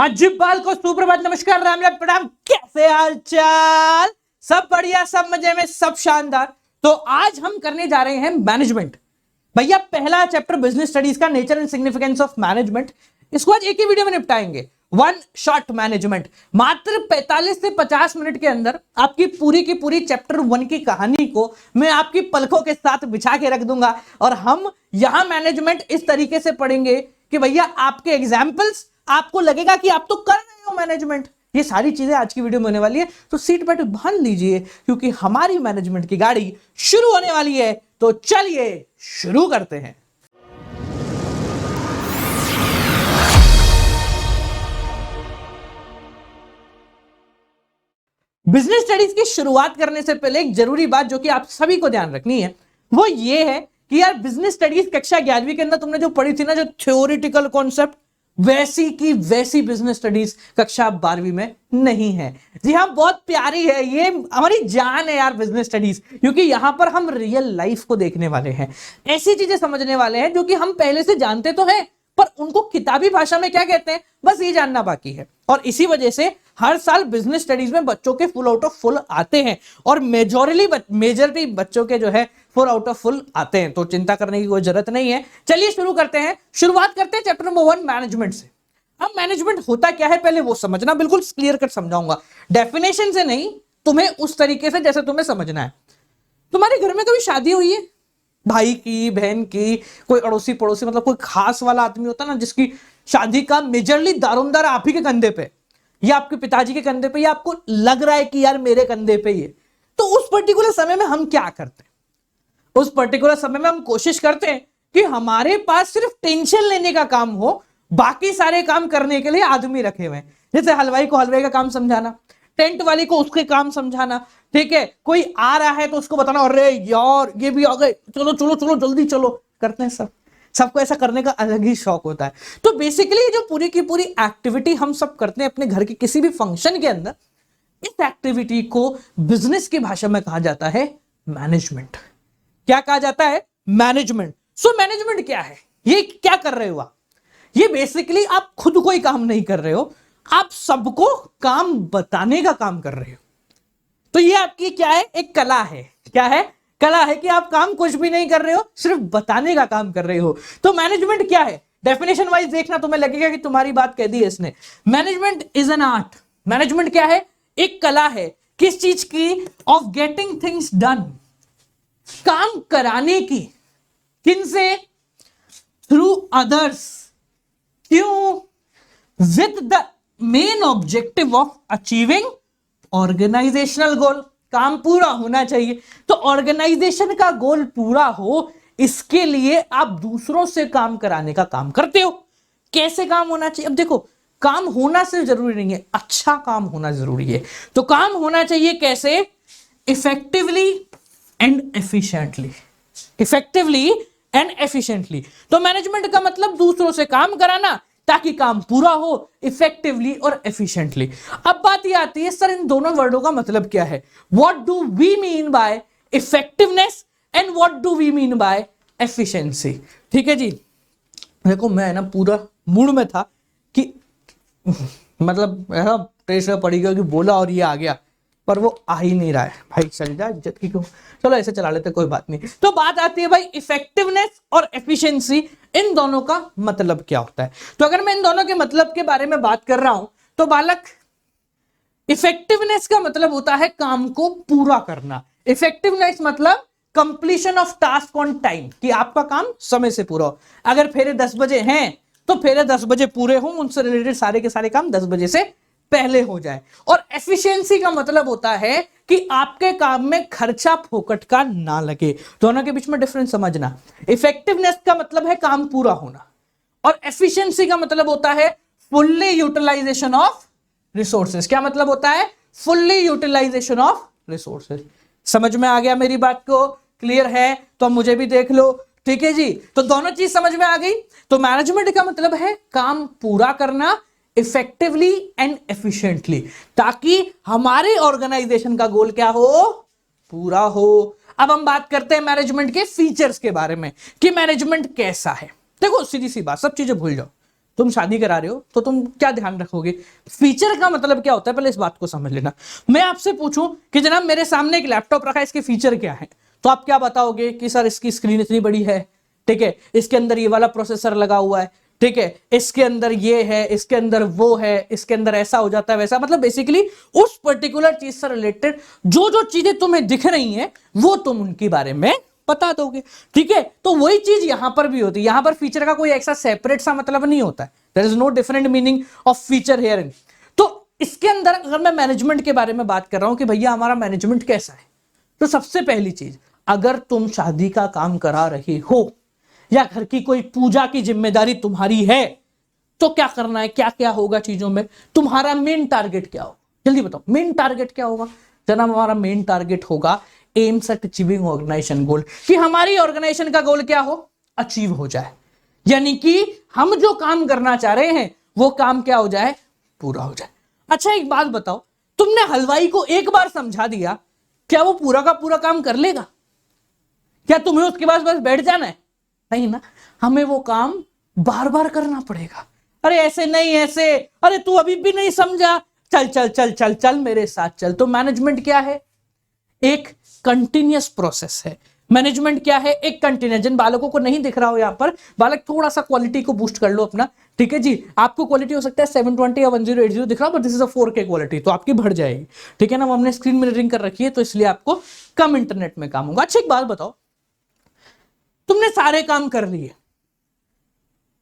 हाँ जी, बाल को सुप्रभात, नमस्कार, राम राम, प्रणाम। कैसे हाल चाल? सब बढ़िया, सब मजे में, सब शानदार। तो आज हम करने जा रहे हैं मैनेजमेंट। भैया पहला चैप्टर बिजनेस स्टडीज का, nature and significance of management. इसको आज एक ही वीडियो में निपटाएंगे, वन शॉट मैनेजमेंट। मात्र 45 से 50 मिनट के अंदर आपकी पूरी की पूरी चैप्टर 1 की कहानी को मैं आपकी पलकों के साथ बिछा के रख दूंगा और हम यहां मैनेजमेंट इस तरीके से पढ़ेंगे कि भैया आपके एग्जाम्पल्स आपको लगेगा कि आप तो कर रहे हो मैनेजमेंट। ये सारी चीजें आज की वीडियो में होने वाली है, तो सीट बेल्ट बांध लीजिए क्योंकि हमारी मैनेजमेंट की गाड़ी शुरू होने वाली है। तो चलिए शुरू करते हैं। बिजनेस स्टडीज की शुरुआत करने से पहले एक जरूरी बात जो कि आप सभी को ध्यान रखनी है वो ये है कि यार बिजनेस स्टडीज कक्षा 11वीं के अंदर तुमने जो पढ़ी थी ना, जो थ्योरेटिकल कॉन्सेप्ट, वैसी की वैसी बिजनेस स्टडीज कक्षा 12वीं में नहीं है। जी हाँ, बहुत प्यारी है, ये हमारी जान है यार बिजनेस स्टडीज, क्योंकि यहां पर हम रियल लाइफ को देखने वाले हैं, ऐसी चीजें समझने वाले हैं जो कि हम पहले से जानते तो हैं पर उनको किताबी भाषा में क्या कहते हैं बस ये जानना बाकी है। और इसी वजह से हर साल बिजनेस स्टडीज में बच्चों के फुल आउट ऑफ फुल आते हैं और मेजरली बच्चों के जो है फुल आउट ऑफ फुल आते हैं, तो चिंता करने की कोई जरूरत नहीं है। चलिए शुरू करते हैं, शुरुआत करते हैं चैप्टर नंबर 1 मैनेजमेंट से। अब मैनेजमेंट होता क्या है पहले वो समझना, बिल्कुल क्लियर कट समझाऊंगा, डेफिनेशन से नहीं, तुम्हें उस तरीके से जैसे तुम्हें समझना है। तुम्हारे घर में कभी शादी हुई है, भाई की, बहन की, कोई अड़ोसी पड़ोसी, मतलब कोई खास वाला आदमी होता ना जिसकी शादी का मेजरली दारोमदार आप ही के कंधे पे या आपके पिताजी के कंधे पे, या आपको लग रहा है कि यार मेरे कंधे पे ही है, तो उस पर्टिकुलर समय में हम क्या करते हैं? उस पर्टिकुलर समय में हम कोशिश करते हैं कि हमारे पास सिर्फ टेंशन लेने का काम हो, बाकी सारे काम करने के लिए आदमी रखे हुए हैं। जैसे हलवाई को हलवे का काम समझाना, टेंट वाली को उसके काम समझाना, ठीक है, कोई आ रहा है तो उसको बताना, अरे यार ये भी आ गए, चलो चलो चलो जल्दी चलो, करते हैं सबको ऐसा करने का अलग ही शौक होता है। तो बेसिकली जो पूरी की पूरी एक्टिविटी हम सब करते हैं अपने घर के किसी भी फंक्शन के अंदर, इस एक्टिविटी को बिजनेस की भाषा में कहा जाता है मैनेजमेंट। क्या कहा जाता है? मैनेजमेंट। सो मैनेजमेंट क्या है? ये क्या कर रहे हो आप? ये बेसिकली आप खुद कोई काम नहीं कर रहे हो, आप सबको काम बताने का काम कर रहे हो। तो ये आपकी क्या है? एक कला है। क्या है? कला है कि आप काम कुछ भी नहीं कर रहे हो, सिर्फ बताने का काम कर रहे हो। तो मैनेजमेंट क्या है? डेफिनेशन वाइज देखना, तुम्हें लगेगा कि तुम्हारी बात कह दी है इसने। Management is an art. Management क्या है? एक कला है। किस चीज की? ऑफ गेटिंग थिंग्स डन, काम कराने की। किनसे? Through others. क्यों? With the main objective of achieving organizational goal. काम पूरा होना चाहिए, तो ऑर्गेनाइजेशन का गोल पूरा हो, इसके लिए आप दूसरों से काम कराने का काम करते हो। कैसे काम होना चाहिए? अब देखो, काम होना सिर्फ जरूरी नहीं है, अच्छा काम होना जरूरी है। तो काम होना चाहिए कैसे? Effectively and efficiently. Effectively and efficiently. तो मैनेजमेंट का मतलब दूसरों से काम कराना ताकि काम पूरा हो, इफेक्टिवली और एफिशिएंटली। अब बात ये आती है, सर इन दोनों वर्डों का मतलब क्या है? What do we mean by effectiveness and what do we mean by efficiency? ठीक है जी, देखो मैं ना पूरा मूड में था कि मतलब ऐसा प्रेशर पड़ी गया कि बोला और ये आ गया, पर वो आ ही नहीं रहा है। भाई चल जा, इज्जत की क्यों, चलो ऐसे चला लेते, कोई बात नहीं। तो बात आती है भाई इफेक्टिवनेस और एफिशिएंसी, इन दोनों का मतलब क्या होता है? तो अगर मैं इन दोनों के मतलब के बारे में बात कर रहा हूं तो बालक, इफेक्टिवनेस का मतलब होता है काम को पूरा करना। इफेक्टिवनेस मतलब completion of task on time, कि आपका काम समय से पूरा हो। अगर फेरे 10 बजे हैं तो फेरे 10 बजे पूरे हों, उनसे रिलेटेड सारे के सारे काम 10 बजे से पहले हो जाए। और एफिशिएंसी का मतलब होता है कि आपके काम में खर्चा फोकट का ना लगे। दोनों के बीच में डिफरेंस समझना। इफेक्टिवनेस का मतलब है काम पूरा होना, और एफिशिएंसी का मतलब होता है फुल्ली यूटिलाइजेशन ऑफ रिसोर्सेज। क्या मतलब होता है? Fully utilization of resources. समझ में आ गया मेरी बात को? क्लियर है तो मुझे भी देख लो, ठीक है जी। तो दोनों चीज समझ में आ गई। तो मैनेजमेंट का मतलब है काम पूरा करना इफेक्टिवली एंड एफिशिएंटली, ताकि हमारे ऑर्गेनाइजेशन का गोल क्या हो? पूरा हो। अब हम बात करते हैं मैनेजमेंट के फीचर्स के बारे में कि मैनेजमेंट कैसा है। देखो सीधी सी बात, सब चीजें भूल जाओ, तुम शादी करा रहे हो तो तुम क्या ध्यान रखोगे? फीचर का मतलब क्या होता है, पहले इस बात को समझ लेना। मैं आपसे पूछूं कि जनाब मेरे सामने एक लैपटॉप रखा है, इसके फीचर क्या है, तो आप क्या बताओगे कि सर इसकी स्क्रीन इतनी बड़ी है, ठीक है, इसके अंदर ये वाला प्रोसेसर लगा हुआ है, ठीक है, इसके अंदर ये है, इसके अंदर वो है, इसके अंदर ऐसा हो जाता है वैसा, मतलब बेसिकली उस पर्टिकुलर चीज से रिलेटेड जो जो चीजें तुम्हें दिख रही हैं वो तुम उनके बारे में बता दोगे, ठीक है। तो वही चीज यहां पर भी होती है, यहां पर फीचर का कोई ऐसा सेपरेट सा मतलब नहीं होता है, there is no different meaning of feature here. तो इसके अंदर अगर मैं मैनेजमेंट के बारे में बात कर रहा हूं कि भैया हमारा मैनेजमेंट कैसा है, तो सबसे पहली चीज, अगर तुम शादी का काम करा रहे हो या घर की कोई पूजा की जिम्मेदारी तुम्हारी है, तो क्या करना है, क्या क्या होगा चीजों में, तुम्हारा मेन टारगेट क्या होगा, जल्दी बताओ मेन टारगेट क्या होगा। जनाब हमारा मेन टारगेट होगा एम्स एट अचीविंग ऑर्गेनाइजेशन गोल, कि हमारी ऑर्गेनाइजेशन का गोल क्या हो, अचीव हो जाए, यानी कि हम जो काम करना चाह रहे हैं वो काम क्या हो जाए, पूरा हो जाए। अच्छा एक बात बताओ, तुमने हलवाई को एक बार समझा दिया, क्या वो पूरा का पूरा काम कर लेगा? क्या तुम्हें उसके पास बस बैठ जाना है? नहीं ना, हमें वो काम बार बार करना पड़ेगा। अरे ऐसे नहीं, ऐसे, अरे तू अभी भी नहीं समझा, चल चल चल चल चल मेरे साथ चल। तो मैनेजमेंट क्या है, एक कंटिन्यूअस प्रोसेस है। मैनेजमेंट क्या है, एक कंटिन्यूअस। जिन बालकों को नहीं दिख रहा हो यहां पर, बालक थोड़ा सा क्वालिटी को बूस्ट कर लो अपना, ठीक है जी। आपको क्वालिटी हो सकता है 720 या 1080 दिख रहा हो, but this is a 4K quality, तो आपकी बढ़ जाएगी, ठीक है ना। हमने स्क्रीन मिररिंग कर रखी है तो इसलिए आपको कम इंटरनेट में काम होगा। अच्छा एक बात बताओ, तुमने सारे काम कर लिए,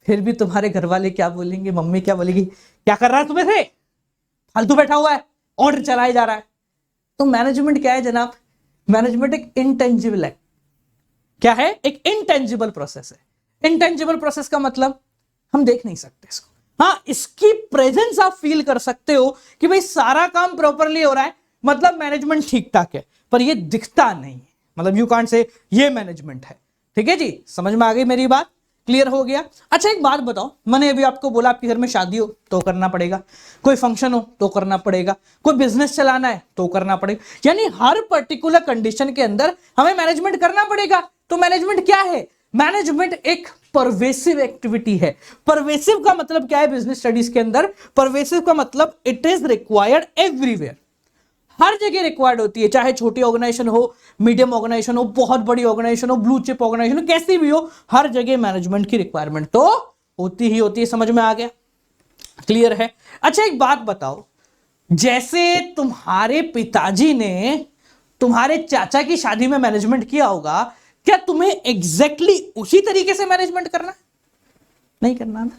फिर भी तुम्हारे घर वाले क्या बोलेंगे, मम्मी क्या बोलेगी, क्या कर रहा है तुम्हें से, फालतू बैठा हुआ है, ऑर्डर चलाया जा रहा है। तो मैनेजमेंट क्या है जनाब, मैनेजमेंट एक इंटेंजिबल है। क्या है, एक इंटेंजिबल प्रोसेस है। इंटेंजिबल प्रोसेस का मतलब हम देख नहीं सकते इसको, हाँ इसकी प्रेजेंस आप फील कर सकते हो कि भाई सारा काम प्रॉपरली हो रहा है, मतलब मैनेजमेंट ठीक ठाक है, पर ये दिखता नहीं है, मतलब यू कांट से ये मैनेजमेंट है, ठीक है जी। समझ में आ गई मेरी बात, क्लियर हो गया। अच्छा एक बात बताओ, मैंने अभी आपको बोला आपके घर में शादी हो तो करना पड़ेगा, कोई फंक्शन हो तो करना पड़ेगा, कोई बिजनेस चलाना है तो करना पड़ेगा, यानी हर पर्टिकुलर कंडीशन के अंदर हमें मैनेजमेंट करना पड़ेगा। तो मैनेजमेंट क्या है, मैनेजमेंट एक परवेसिव एक्टिविटी है। परवेसिव का मतलब क्या है बिजनेस स्टडीज के अंदर, परवेसिव का मतलब इट इज रिक्वायर्ड एवरीवेयर, हर जगह रिक्वायर्ड होती है, चाहे छोटी ऑर्गेनाइजेशन हो, मीडियम ऑर्गेनाइजेशन हो, बहुत बड़ी ऑर्गेनाइजेशन हो, ब्लू चिप ऑर्गेनाइजेशन हो, कैसी भी हो, हर जगह मैनेजमेंट की रिक्वायरमेंट तो होती ही होती है। समझ में आ गया, क्लियर है। अच्छा एक बात बताओ, जैसे तुम्हारे पिताजी ने तुम्हारे चाचा की शादी में मैनेजमेंट किया होगा, क्या तुम्हें एग्जैक्टली उसी तरीके से मैनेजमेंट करना है? नहीं करना ना।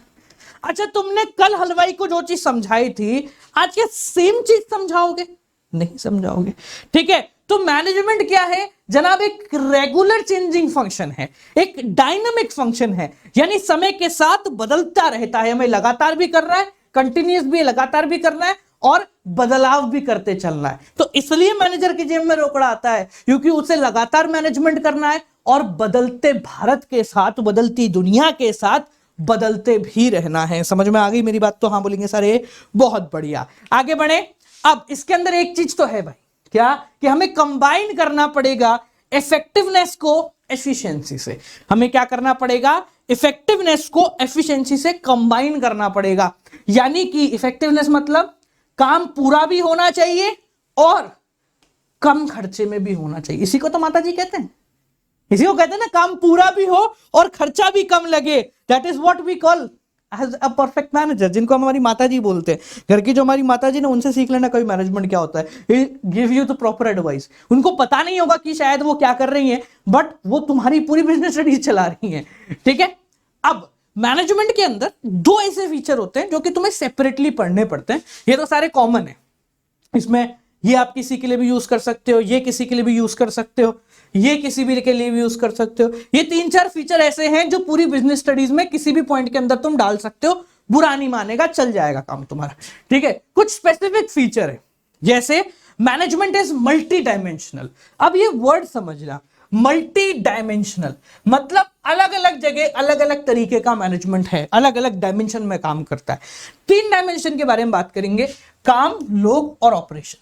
अच्छा तुमने कल हलवाई को जो चीज समझाई थी, आज क्या सेम चीज समझाओगे? नहीं समझाओगे, ठीक है। तो मैनेजमेंट क्या है जनाब, एक रेगुलर चेंजिंग फंक्शन है, एक डायनामिक फंक्शन है, यानी समय के साथ बदलता रहता है, हमें लगातार भी कर रहा है, कंटिन्यूस भी लगातार भी करना है और बदलाव भी करते चलना है। तो इसलिए मैनेजर की जेब में रोकड़ा आता है, क्योंकि उसे लगातार मैनेजमेंट करना है और बदलते भारत के साथ, बदलती दुनिया के साथ बदलते भी रहना है। समझ में आ गई मेरी बात? तो हाँ बोलेंगे सर ये बहुत बढ़िया। आगे बढ़े। अब इसके अंदर एक चीज तो है भाई, क्या कि हमें कंबाइन करना पड़ेगा इफेक्टिवनेस को एफिशिएंसी से। हमें क्या करना पड़ेगा, इफेक्टिवनेस को एफिशिएंसी से कंबाइन करना पड़ेगा। यानी कि इफेक्टिवनेस मतलब काम पूरा भी होना चाहिए और कम खर्चे में भी होना चाहिए। इसी को तो माता जी कहते हैं, इसी को कहते हैं ना, काम पूरा भी हो और खर्चा भी कम लगे। That is what we call as a perfect manager, जिनको हमारी माता जी बोलते हैं। घर की जो हमारी माता जी ने, उनसे सीख लेना कभी मैनेजमेंट क्या होता है। Give you the proper advice. उनको पता नहीं होगा कि शायद वो क्या कर रही हैं, बट वो तुम्हारी पूरी बिजनेस स्टडीज चला रही हैं, ठीक है। अब मैनेजमेंट के अंदर दो ऐसे फीचर होते हैं जो कि तुम्हें सेपरेटली पढ़ने पड़ते हैं। ये तो सारे कॉमन है, इसमें ये आप किसी के लिए भी यूज कर सकते हो, ये किसी के लिए भी यूज कर सकते हो, ये किसी भी के लिए भी यूज कर सकते हो। ये 3-4 फीचर ऐसे हैं जो पूरी बिजनेस स्टडीज में किसी भी पॉइंट के अंदर तुम डाल सकते हो, बुरा नहीं मानेगा, चल जाएगा काम तुम्हारा, ठीक है। कुछ स्पेसिफिक फीचर है, जैसे मैनेजमेंट इज मल्टी डायमेंशनल। अब ये वर्ड समझना, मल्टी डायमेंशनल मतलब अलग अलग जगह अलग अलग तरीके का मैनेजमेंट है, अलग अलग डायमेंशन में काम करता है। 3 डायमेंशन के बारे में बात करेंगे, काम, लोग और ऑपरेशन।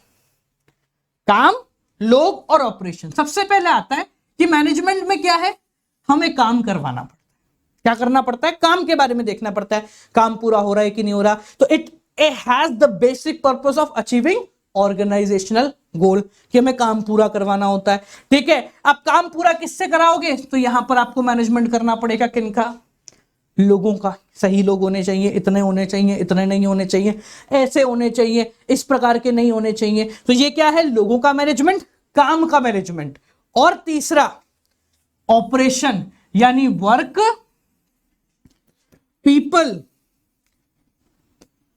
काम, लोग और ऑपरेशन। सबसे पहले आता है कि मैनेजमेंट में क्या है, हमें काम करवाना पड़ता है। क्या करना पड़ता है, काम के बारे में देखना पड़ता है, काम पूरा हो रहा है कि नहीं हो रहा। तो it has the basic purpose of achieving organizational goal, कि हमें काम पूरा करवाना होता है। ठीक है, अब काम पूरा किससे कराओगे, तो यहां पर आपको मैनेजमेंट करना पड़ेगा, किनका, लोगों का। सही लोग होने चाहिए, इतने होने चाहिए, इतने नहीं होने चाहिए, ऐसे होने चाहिए, इस प्रकार के नहीं होने चाहिए। तो ये क्या है, लोगों का मैनेजमेंट, काम का मैनेजमेंट। और तीसरा ऑपरेशन, यानी वर्क, पीपल,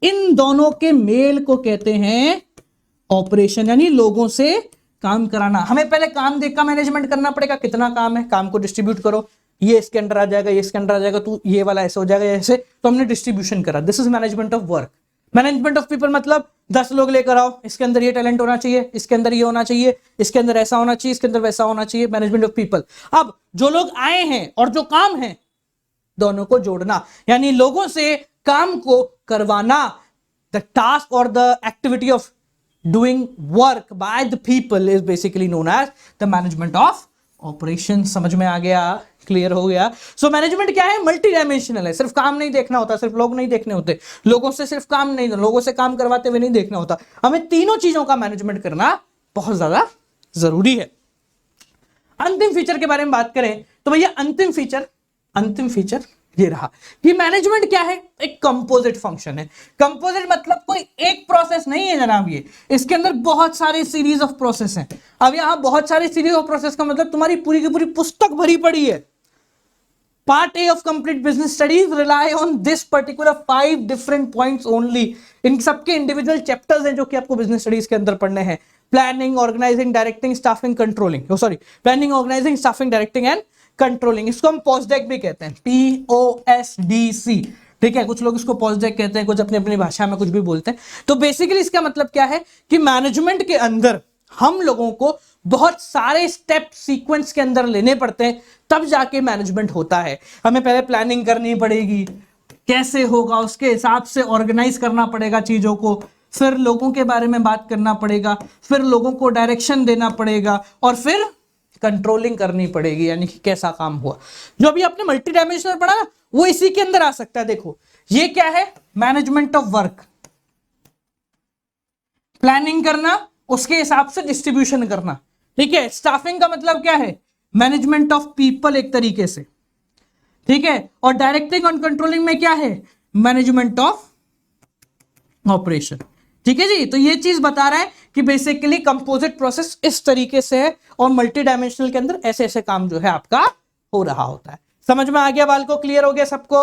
इन दोनों के मेल को कहते हैं ऑपरेशन, यानी लोगों से काम कराना। हमें पहले काम देख का मैनेजमेंट करना पड़ेगा, कितना काम है, काम को डिस्ट्रीब्यूट करो, ये इसके अंदर आ जाएगा, ये इसके अंदर आ जाएगा, तो ये वाला ऐसे हो जाएगा, ऐसे। तो हमने डिस्ट्रीब्यूशन करा, this is management of work. Management of people मतलब 10 लोग लेकर आओ, इसके अंदर ये टैलेंट होना चाहिए, इसके अंदर ये होना चाहिए, इसके अंदर ऐसा होना चाहिए, इसके अंदर वैसा होना चाहिए, मैनेजमेंट ऑफ पीपल। अब जो लोग आए हैं और जो काम है, दोनों को जोड़ना, यानी लोगों से काम को करवाना। द टास्क और the activity of doing work by the people is basically known as the management of operation. समझ में आ गया, क्लियर हो गया। सो मैनेजमेंट क्या है, मल्टी डायमेंशनल है। सिर्फ काम नहीं देखना होता, सिर्फ लोग नहीं देखने होते, लोगों से सिर्फ काम नहीं, लोगों से काम करवाते हुए नहीं देखना होता, हमें तीनों चीजों का मैनेजमेंट करना बहुत ज्यादा जरूरी है। अंतिम फीचर के बारे में बात करें तो भैया अंतिम फीचर ये रहा कि मैनेजमेंट क्या है, एक कंपोजिट फंक्शन है। कंपोजिट मतलब कोई एक प्रोसेस नहीं है जनाब, ये इसके अंदर बहुत सारे सीरीज ऑफ प्रोसेस हैं। अब यहां बहुत सारे सीरीज ऑफ प्रोसेस का मतलब तुम्हारी पूरी की पूरी पुस्तक भरी पड़ी है। Part A of complete business studies rely on this particular 5 different points only. इन सबके इंडिविजुअल चैप्टर्स हैं जो कि आपको बिजनेस स्टडीज के अंदर पढ़ने हैं। Planning, organizing, directing, staffing, controlling, planning, organizing, staffing, directing and controlling. इसको हम पोस्डेक भी कहते हैं, POSDC। ठीक है, कुछ लोग इसको पोस्डेक कहते हैं, कुछ अपनी अपनी भाषा में कुछ भी बोलते हैं। तो बेसिकली इसका मतलब क्या है कि मैनेजमेंट के अंदर हम लोगों को बहुत सारे स्टेप सीक्वेंस के अंदर लेने पड़ते हैं, तब जाके मैनेजमेंट होता है। हमें पहले प्लानिंग करनी पड़ेगी, कैसे होगा उसके हिसाब से ऑर्गेनाइज करना पड़ेगा चीजों को, फिर लोगों के बारे में बात करना पड़ेगा, फिर लोगों को डायरेक्शन देना पड़ेगा, और फिर कंट्रोलिंग करनी पड़ेगी, यानी कि कैसा काम हुआ। जो अभी आपने मल्टी डायमेंशनल पढ़ा ना, वो इसी के अंदर आ सकता है। देखो ये क्या है, मैनेजमेंट ऑफ वर्क, प्लानिंग करना, उसके हिसाब से डिस्ट्रीब्यूशन करना। ठीक है, स्टाफिंग का मतलब क्या है, मैनेजमेंट ऑफ पीपल एक तरीके से। ठीक है, और डायरेक्टिंग और कंट्रोलिंग में क्या है, मैनेजमेंट ऑफ ऑपरेशन। ठीक है जी, तो ये चीज बता रहा है कि बेसिकली कंपोजिट प्रोसेस इस तरीके से है, और मल्टी डायमेंशनल के अंदर ऐसे ऐसे काम जो है आपका हो रहा होता है। समझ में आ गया बाल को, क्लियर हो गया सबको?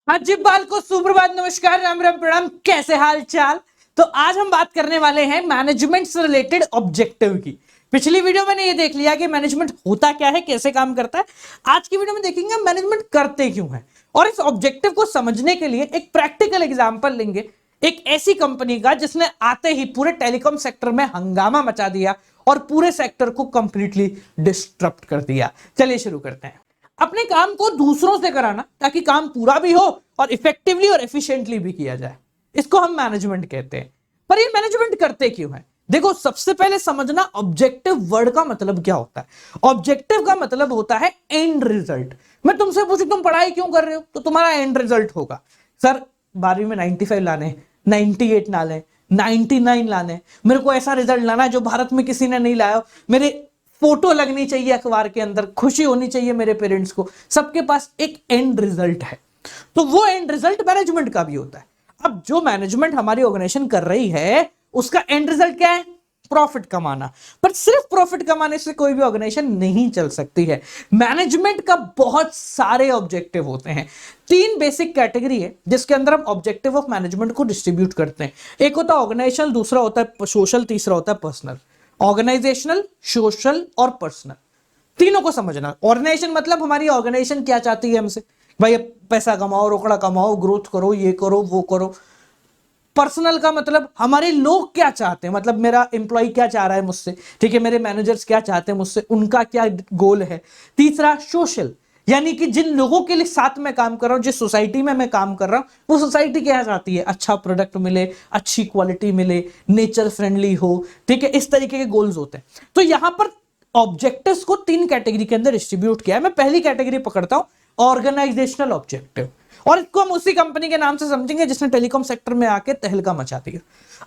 हाँ जी बाल को, सुप्रभात, नमस्कार, राम राम, प्रणाम, कैसे हाल चाल। तो आज हम बात करने वाले हैं मैनेजमेंट से रिलेटेड ऑब्जेक्टिव की। पिछली वीडियो में ये देख लिया कि मैनेजमेंट होता क्या है, कैसे काम करता है। आज की वीडियो में देखेंगे मैनेजमेंट करते क्यों है, और इस ऑब्जेक्टिव को समझने के लिए एक प्रैक्टिकल एग्जांपल लेंगे, एक ऐसी कंपनी का जिसने आते ही पूरे टेलीकॉम सेक्टर में हंगामा मचा दिया और पूरे सेक्टर को कंप्लीटली डिस्टर्ब कर दिया। चलिए शुरू करते हैं। अपने काम को दूसरों से कराना ताकि काम पूरा भी हो और इफेक्टिवली और एफिशिएंटली भी किया जाए, इसको हम मैनेजमेंट कहते हैं। पर ये मैनेजमेंट करते क्यों है? देखो, सबसे पहले समझना ऑब्जेक्टिव वर्ड का मतलब क्या होता है। ऑब्जेक्टिव का मतलब होता है एंड रिजल्ट। मैं तुमसे पूछूं तुम पढ़ाई क्यों कर रहे हो, तो तुम्हारा एंड रिजल्ट होगा सर 12वीं में 95 लाने, 98 लाने, 99 लाने, मेरे को ऐसा रिजल्ट लाना है जो भारत में किसी ने नहीं लाया, मेरे फोटो लगनी चाहिए अखबार के अंदर, खुशी होनी चाहिए मेरे पेरेंट्स को। सबके पास एक एंड रिजल्ट है, तो वो एंड रिजल्ट मैनेजमेंट का भी होता है। अब जो मैनेजमेंट हमारी ऑर्गेनाइजेशन कर रही है उसका एंड रिजल्ट क्या है, प्रॉफिट कमाना। पर सिर्फ प्रॉफिट कमाने से कोई भी ऑर्गेनाइजेशन नहीं चल सकती है। मैनेजमेंट का बहुत सारे ऑब्जेक्टिव होते हैं। 3 बेसिक कैटेगरी है जिसके अंदर हम ऑब्जेक्टिव ऑफ मैनेजमेंट को डिस्ट्रीब्यूट करते हैं। एक होता है ऑर्गेनाइजेशनल, दूसरा होता है सोशल, तीसरा होता है पर्सनल। ऑर्गेनाइजेशनल, सोशल और पर्सनल, तीनों को समझना। ऑर्गेनाइजेशन मतलब हमारी ऑर्गेनाइजेशन क्या चाहती है हमसे, भाई पैसा कमाओ, रोकड़ा कमाओ, ग्रोथ करो, ये करो, वो करो। पर्सनल का मतलब हमारे लोग क्या चाहते हैं, मतलब मेरा एम्प्लॉय क्या चाह रहा है मुझसे, ठीक है, मेरे मैनेजर्स क्या चाहते हैं मुझसे, उनका क्या गोल है। तीसरा सोशल, यानी कि जिन लोगों के लिए साथ में काम कर रहा हूं, जिस सोसाइटी में मैं काम कर रहा हूं, वो सोसाइटी क्या चाहती है, अच्छा प्रोडक्ट मिले, अच्छी क्वालिटी मिले, नेचर फ्रेंडली हो, ठीक है, इस तरीके के गोल्स होते हैं। तो यहां पर ऑब्जेक्टिव्स को 3 कैटेगरी के अंदर डिस्ट्रीब्यूट किया है। मैं पहली कैटेगरी पकड़ता हूं, ऑर्गेनाइजेशनल ऑब्जेक्टिव, और इसको हम उसी कंपनी के नाम से समझेंगे जिसने टेलीकॉम सेक्टर में आके तहलका मचा दिया।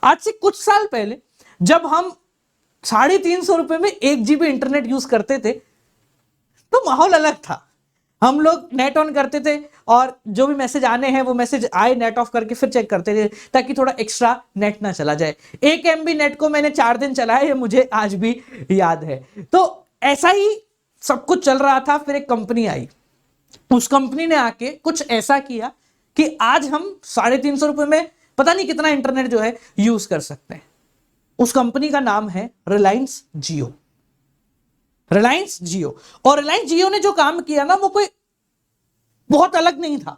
आज से कुछ साल पहले जब हम 350 रुपए में 1 GB इंटरनेट यूज करते थे तो माहौल अलग था। हम लोग नेट ऑन करते थे और जो भी मैसेज आने हैं वो मैसेज आए, नेट ऑफ करके फिर चेक करते थे ताकि थोड़ा एक्स्ट्रा नेट ना चला जाए। 1 MB नेट को मैंने 4 दिन चलाया, ये मुझे आज भी याद है। तो ऐसा ही सब कुछ चल रहा था। फिर एक कंपनी आई, उस कंपनी ने आके कुछ ऐसा किया कि आज हम 350 रुपए में पता नहीं कितना इंटरनेट जो है यूज कर सकते हैं। उस कंपनी का नाम है रिलायंस जियो। रिलायंस जियो, और रिलायंस जियो ने जो काम किया ना वो कोई बहुत अलग नहीं था।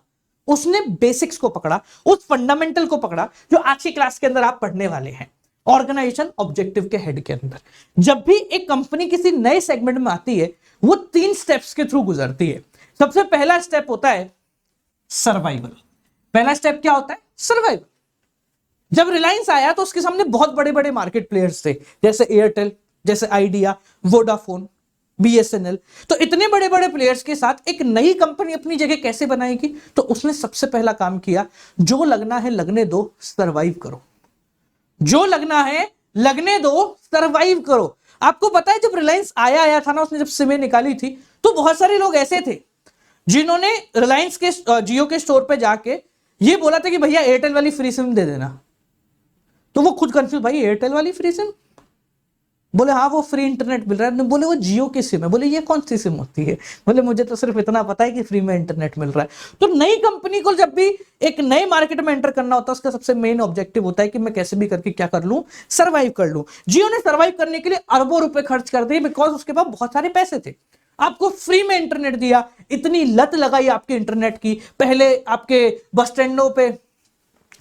उसने बेसिक्स को पकड़ा, उस फंडामेंटल को पकड़ा जो आज की क्लास के अंदर आप पढ़ने वाले हैं, ऑर्गेनाइजेशन ऑब्जेक्टिव के हेड के अंदर। जब भी एक कंपनी किसी नए सेगमेंट में आती है वो 3 स्टेप्स के थ्रू गुजरती है। सबसे पहला स्टेप होता है सर्वाइवल। पहला स्टेप क्या होता है? सर्वाइवल। जब रिलायंस आया तो उसके सामने बहुत बड़े बड़े मार्केट प्लेयर्स थे, जैसे एयरटेल, जैसे आइडिया, वोडाफोन, BSNL। तो इतने बड़े बड़े प्लेयर्स के साथ एक नई कंपनी अपनी जगह कैसे बनाएगी? तो उसने सबसे पहला काम किया, जो लगना है लगने दो, सरवाइव करो। जो लगना है लगने दो, सरवाइव करो। आपको पता है जब रिलायंस आया था ना, उसने जब सिमें निकाली थी तो बहुत सारे लोग ऐसे थे जिन्होंने रिलायंस के जियो के स्टोर पे जाके ये बोला था कि भैया एयरटेल वाली फ्री सिम दे देना। तो वो खुद कंफ्यूज, भाई एयरटेल वाली फ्री सिम? बोले हाँ वो फ्री इंटरनेट मिल रहा है। बोले वो जियो की सिम है। बोले ये कौन सी सिम होती है? बोले मुझे तो सिर्फ इतना पता है कि फ्री में इंटरनेट मिल रहा है। तो नई कंपनी को जब भी एक नए मार्केट में एंटर करना होता है उसका सबसे मेन ऑब्जेक्टिव होता है कि मैं कैसे भी करके क्या कर लूं, सर्वाइव कर लूं। जियो ने सर्वाइव करने के लिए अरबों रुपए खर्च कर दिए, बिकॉज उसके पास बहुत सारे पैसे थे। आपको फ्री में इंटरनेट दिया, इतनी लत लगाई आपके इंटरनेट की। पहले आपके बस स्टैंडों पे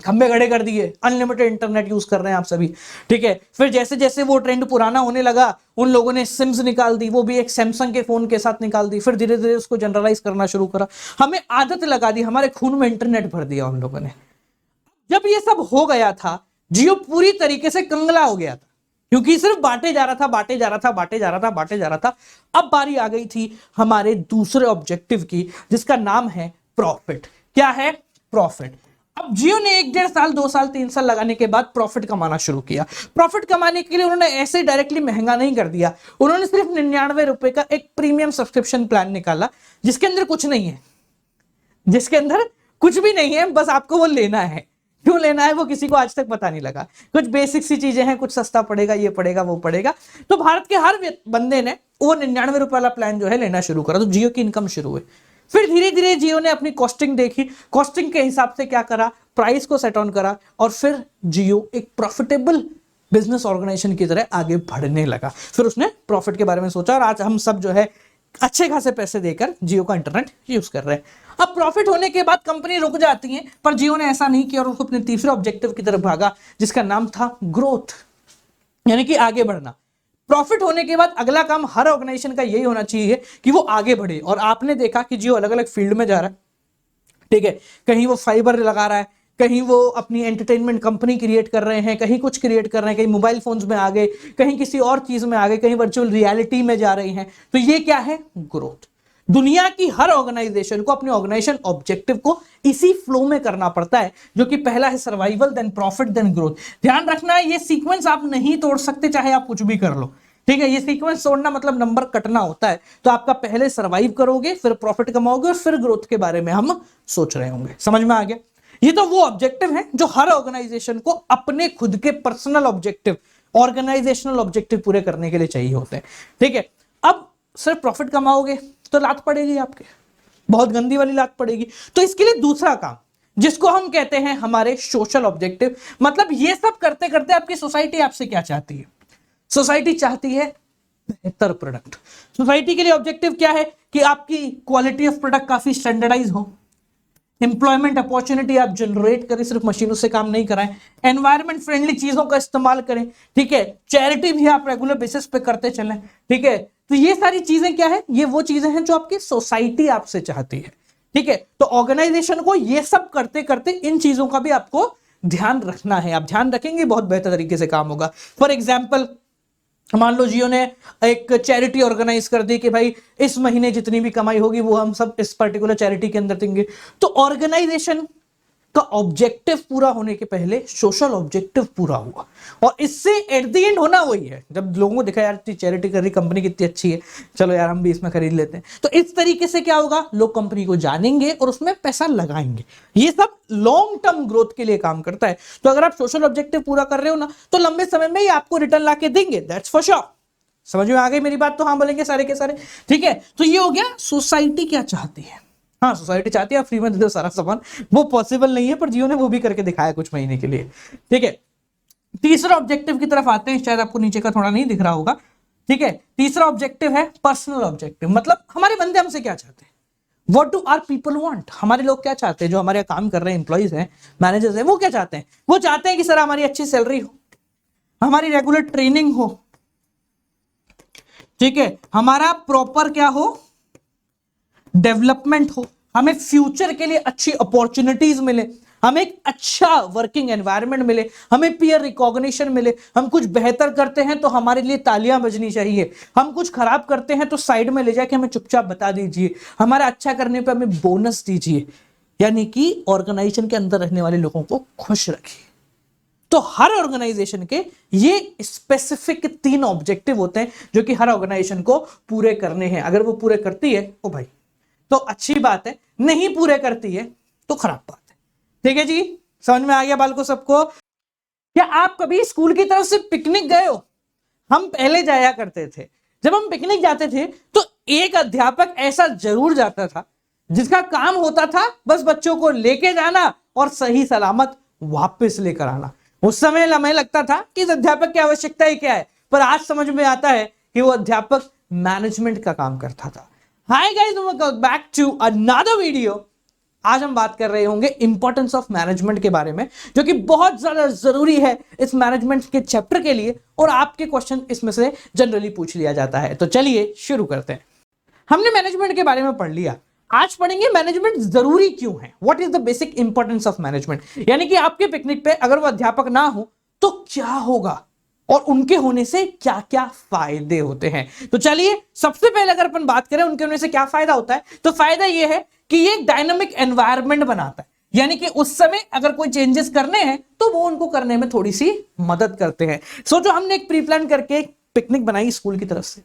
खंबे खड़े कर दिए, अनलिमिटेड इंटरनेट यूज कर रहे हैं आप सभी, ठीक है। फिर जैसे जैसे वो ट्रेंड पुराना होने लगा उन लोगों ने सिम्स निकाल दी, वो भी एक सैमसंग के फोन के साथ निकाल दी। फिर धीरे धीरे उसको जनरलाइज करना शुरू करा, हमें आदत लगा दी, हमारे खून में इंटरनेट भर दिया उन लोगों ने। जब ये सब हो गया था जियो पूरी तरीके से कंगला हो गया था, क्योंकि सिर्फ बांटे जा रहा था, बांटे जा रहा था, बांटे जा रहा था, बांटे जा रहा था। अब बारी आ गई थी हमारे दूसरे ऑब्जेक्टिव की, जिसका नाम है प्रॉफिट। क्या है? प्रॉफिट। अब जियो ने 1-1.5 साल, 2 साल, 3 साल लगाने के बाद प्रॉफिट कमाना शुरू किया। प्रॉफिट कमाने के लिए उन्होंने ऐसे डायरेक्टली महंगा नहीं कर दिया, उन्होंने सिर्फ 99 रुपए का एक प्रीमियम सब्सक्रिप्शन प्लान निकाला, जिसके अंदर कुछ नहीं है, जिसके अंदर कुछ भी नहीं है, बस आपको वो लेना है। क्यों लेना है वो किसी को आज तक पता नहीं लगा। कुछ बेसिक सी चीजें हैं, कुछ सस्ता पड़ेगा, ये पड़ेगा, वो पड़ेगा। तो भारत के हर बंदे ने वो 99 रुपए वाला प्लान जो है लेना शुरू करा, तो जियो की इनकम शुरू हुई। फिर धीरे धीरे जियो ने अपनी कॉस्टिंग देखी, कॉस्टिंग के हिसाब से क्या करा, प्राइस को सेट ऑन करा, और फिर जियो एक प्रॉफिटेबल बिजनेस ऑर्गेनाइजेशन की तरह आगे बढ़ने लगा। फिर उसने प्रॉफिट के बारे में सोचा, और आज हम सब जो है अच्छे खासे पैसे देकर जियो का इंटरनेट यूज कर रहे हैं। अब प्रॉफिट होने के बाद कंपनी रुक जाती है, पर जियो ने ऐसा नहीं किया और उसको अपने तीसरे ऑब्जेक्टिव की तरफ भागा, जिसका नाम था ग्रोथ, यानी कि आगे बढ़ना। प्रॉफिट होने के बाद अगला काम हर ऑर्गेनाइजेशन का यही होना चाहिए कि वो आगे बढ़े, और आपने देखा कि जियो अलग अलग फील्ड में जा रहा है, ठीक है। कहीं वो फाइबर लगा रहा है, कहीं वो अपनी एंटरटेनमेंट कंपनी क्रिएट कर रहे हैं, कहीं कुछ क्रिएट कर रहे हैं, कहीं मोबाइल फोन्स में आ गए, कहीं किसी और चीज में आ गए, कहीं वर्चुअल रियलिटी में जा रहे हैं। तो ये क्या है? ग्रोथ। दुनिया की हर ऑर्गेनाइजेशन को अपने ऑर्गेनाइजेशन ऑब्जेक्टिव को इसी फ्लो में करना पड़ता है, जो कि पहला है survival, then profit, then growth. ध्यान रखना है ये सीक्वेंस आप नहीं तोड़ सकते, चाहे आप कुछ भी कर लो, ठीक है। ये सीक्वेंस तोड़ना मतलब नंबर कटना होता है। तो आपका पहले सर्वाइव करोगे, फिर प्रॉफिट कमाओगे, और फिर ग्रोथ के बारे में हम सोच रहे होंगे। समझ में आ गया? ये तो वो ऑब्जेक्टिव है जो हर ऑर्गेनाइजेशन को अपने खुद के पर्सनल ऑब्जेक्टिव, ऑर्गेनाइजेशनल ऑब्जेक्टिव पूरे करने के लिए चाहिए होते हैं, ठीक है। अब सिर्फ प्रॉफिट कमाओगे तो लात पड़ेगी आपके, बहुत गंदी वाली लात पड़ेगी। तो इसके लिए दूसरा काम, जिसको हम कहते हैं हमारे सोशल ऑब्जेक्टिव, मतलब ये सब करते करते आपकी सोसाइटी आपसे क्या चाहती है? सोसाइटी चाहती है बेहतर प्रोडक्ट। सोसाइटी के लिए ऑब्जेक्टिव क्या है? कि आपकी क्वालिटी ऑफ प्रोडक्ट काफी स्टैंडर्डाइज हो, एम्प्लॉयमेंट अपॉर्चुनिटी आप जनरेट करें, सिर्फ मशीनों से काम नहीं कराएं, एनवायरमेंट फ्रेंडली चीजों का इस्तेमाल करें, ठीक है। चैरिटी भी आप रेगुलर बेसिस पे करते चलें, ठीक है। तो ये सारी चीजें क्या है? ये वो चीजें हैं जो आपकी सोसाइटी आपसे चाहती है, ठीक है। तो ऑर्गेनाइजेशन को ये सब करते करते इन चीजों का भी आपको ध्यान रखना है। आप ध्यान रखेंगे बहुत बेहतर तरीके से काम होगा। फॉर एग्जाम्पल मान लो जियो ने एक चैरिटी ऑर्गेनाइज कर दी कि भाई इस महीने जितनी भी कमाई होगी वो हम सब इस पर्टिकुलर चैरिटी के अंदर देंगे। तो ऑर्गेनाइजेशन का ऑब्जेक्टिव पूरा होने के पहले सोशल ऑब्जेक्टिव पूरा हुआ, और इससे एट द एंड होना वही है। जब लोगों को दिखा यार चैरिटी कर रही कंपनी कितनी अच्छी है, चलो यार हम भी इसमें खरीद लेते हैं, तो इस तरीके से क्या होगा, लोग कंपनी को जानेंगे और उसमें पैसा लगाएंगे। ये सब लॉन्ग टर्म ग्रोथ के लिए काम करता है। तो अगर आप सोशल ऑब्जेक्टिव पूरा कर रहे हो ना, तो लंबे समय में ही आपको रिटर्न ला के देंगे, दैट्स फॉर श्योर। समझ में आ गई मेरी बात? तो हाँ बोलेंगे सारे के सारे, ठीक है। तो ये हो गया सोसाइटी क्या चाहती है। हाँ, सोसाइटी चाहती है आप फ्री में दे दो सारा सामान, वो पॉसिबल नहीं है, पर जियो ने वो भी करके दिखाया कुछ महीने के लिए, ठीक है। तीसरा ऑब्जेक्टिव की तरफ आते हैं, शायद आपको नीचे का थोड़ा नहीं दिख रहा होगा, ठीक है। तीसरा ऑब्जेक्टिव है पर्सनल ऑब्जेक्टिव, मतलब हमारे बंदे हमसे क्या चाहते हैं, what do our people want. हमारे लोग क्या चाहते हैं, जो हमारे काम कर रहे हैं, एम्प्लॉइज हैं, मैनेजर्स हैं, वो क्या चाहते हैं? वो चाहते हैं कि सर हमारी अच्छी सैलरी हो, हमारी रेगुलर ट्रेनिंग हो, ठीक है, हमारा प्रॉपर क्या हो, डेवलपमेंट हो, हमें फ्यूचर के लिए अच्छी अपॉर्चुनिटीज मिले, हमें एक अच्छा वर्किंग एनवायरनमेंट मिले, हमें पीयर रिकॉग्निशन मिले। हम कुछ बेहतर करते हैं तो हमारे लिए तालियां बजनी चाहिए, हम कुछ खराब करते हैं तो साइड में ले जाके हमें चुपचाप बता दीजिए, हमारा अच्छा करने पे हमें बोनस दीजिए, यानी कि ऑर्गेनाइजेशन के अंदर रहने वाले लोगों को खुश रखिए। तो हर ऑर्गेनाइजेशन के ये स्पेसिफिक 3 ऑब्जेक्टिव होते हैं जो कि हर ऑर्गेनाइजेशन को पूरे करने हैं। अगर वो पूरे करती है ओ भाई तो अच्छी बात है, नहीं पूरे करती है तो खराब बात है, ठीक है जी। समझ में आ गया बालको सबको? क्या आप कभी स्कूल की तरफ से पिकनिक गए हो? हम पहले जाया करते थे, जब हम पिकनिक जाते थे तो एक अध्यापक ऐसा जरूर जाता था जिसका काम होता था बस बच्चों को लेके जाना और सही सलामत वापस लेकर आना। उस समय हमें लगता था कि इस अध्यापक की आवश्यकता ही क्या है, पर आज समझ में आता है कि वो अध्यापक मैनेजमेंट का काम करता था। Hi guys, welcome back to another video. आज हम बात कर रहे होंगे इंपॉर्टेंस ऑफ मैनेजमेंट के बारे में, जो कि बहुत ज्यादा जरूरी है इस मैनेजमेंट के चैप्टर के लिए, और आपके क्वेश्चन इसमें से जनरली पूछ लिया जाता है। तो चलिए शुरू करते हैं। हमने मैनेजमेंट के बारे में पढ़ लिया, आज पढ़ेंगे मैनेजमेंट जरूरी क्यों है, what is the basic importance of management. यानी कि आपके पिकनिक पे अगर वो अध्यापक ना हो तो क्या होगा, और उनके होने से क्या क्या फायदे होते हैं। तो चलिए सबसे पहले अगर अपन बात करें उनके होने से क्या फायदा होता है, तो फायदा यह है कि ये एक डायनामिक एनवायरनमेंट बनाता है। यानी कि उस समय अगर कोई चेंजेस करने हैं तो वो उनको करने में थोड़ी सी मदद करते हैं। सोचो हमने एक प्री प्लान करके एक पिकनिक बनाई स्कूल की तरफ से,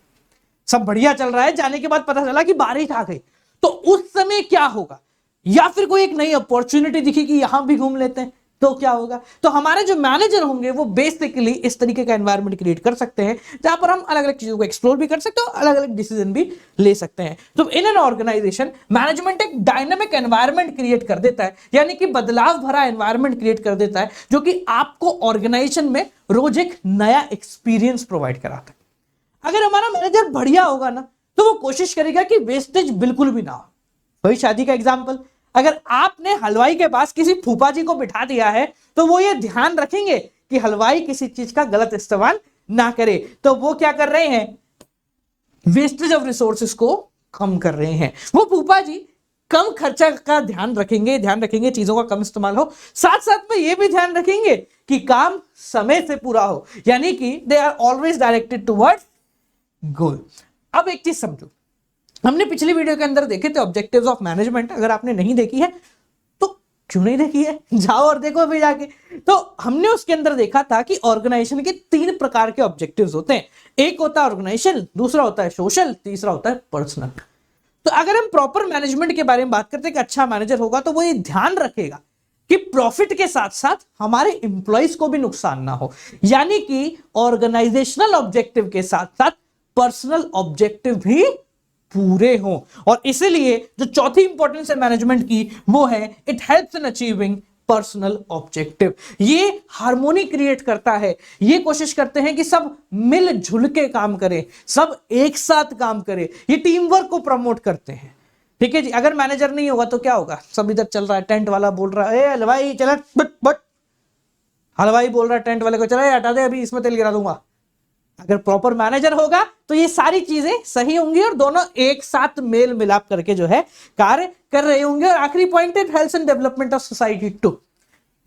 सब बढ़िया चल रहा है, जाने के बाद पता चला कि बारिश आ गई, तो उस समय क्या होगा, या फिर कोई एक नई अपॉर्चुनिटी दिखी कि यहां भी घूम लेते हैं तो क्या होगा। तो हमारे जो मैनेजर होंगे वो बेसिकली इस तरीके का एनवायरनमेंट क्रिएट कर सकते हैं जहां पर हम अलग अलग चीजों को एक्सप्लोर भी कर सकते हैं, अलग अलग डिसीजन भी ले सकते हैं। तो इन एन ऑर्गेनाइजेशन मैनेजमेंट एक डायनामिक एनवायरनमेंट क्रिएट कर देता है, यानी कि बदलाव भरा एनवायरनमेंट क्रिएट कर देता है, जो कि आपको ऑर्गेनाइजेशन में रोज एक नया एक्सपीरियंस प्रोवाइड कराता है। अगर हमारा मैनेजर बढ़िया होगा ना तो वो कोशिश करेगा कि वेस्टेज बिल्कुल भी ना हो। वही शादी का एग्जाम्पल, अगर आपने हलवाई के पास किसी फूफा जी को बिठा दिया है तो वो ये ध्यान रखेंगे कि हलवाई किसी चीज का गलत इस्तेमाल ना करे, तो वो क्या कर रहे हैं, वेस्टेज ऑफ रिसोर्सेज को कम कर रहे हैं। वो फूफा जी कम खर्चा का ध्यान रखेंगे चीजों का कम इस्तेमाल हो, साथ साथ में ये भी ध्यान रखेंगे कि काम समय से पूरा हो, यानी कि they are always directed towards goal. अब एक चीज समझो, हमने पिछली वीडियो के अंदर देखे थे ऑब्जेक्टिव्स ऑफ मैनेजमेंट, अगर आपने नहीं देखी है तो क्यों नहीं देखी है, जाओ और देखो अभी जाके। तो हमने उसके अंदर देखा था कि ऑर्गेनाइजेशन के 3 प्रकार के ऑब्जेक्टिव्स होते हैं, एक होता है ऑर्गेनाइजेशन, दूसरा होता है सोशल, तीसरा होता है पर्सनल। तो अगर हम प्रॉपर मैनेजमेंट के बारे में बात करते हैं कि अच्छा मैनेजर होगा तो वो ये ध्यान रखेगा कि प्रॉफिट के साथ साथ हमारे इंप्लॉइज को भी नुकसान ना हो, यानी कि ऑर्गेनाइजेशनल ऑब्जेक्टिव के साथ साथ पर्सनल ऑब्जेक्टिव भी पूरे हों। और इसीलिए जो चौथी इंपॉर्टेंस है मैनेजमेंट की वो है it helps in achieving personal objective. ये हार्मोनी क्रिएट करता है, ये कोशिश करते हैं कि सब मिलजुल के काम करें, सब एक साथ काम करें, ये टीम वर्क को प्रमोट करते हैं, ठीक है जी। अगर मैनेजर नहीं होगा तो क्या होगा, सब इधर चल रहा है, टेंट वाला बोल रहा है हलवाई चला बट हलवाई बोल रहा है टेंट वाले को, चला हटा दे अभी इसमें तेल गिरा दूंगा। अगर प्रॉपर मैनेजर होगा तो ये सारी चीजें सही होंगी और दोनों एक साथ मेल मिलाप करके जो है कार्य कर रहे होंगे। और आखिरी पॉइंट है health and development of society too.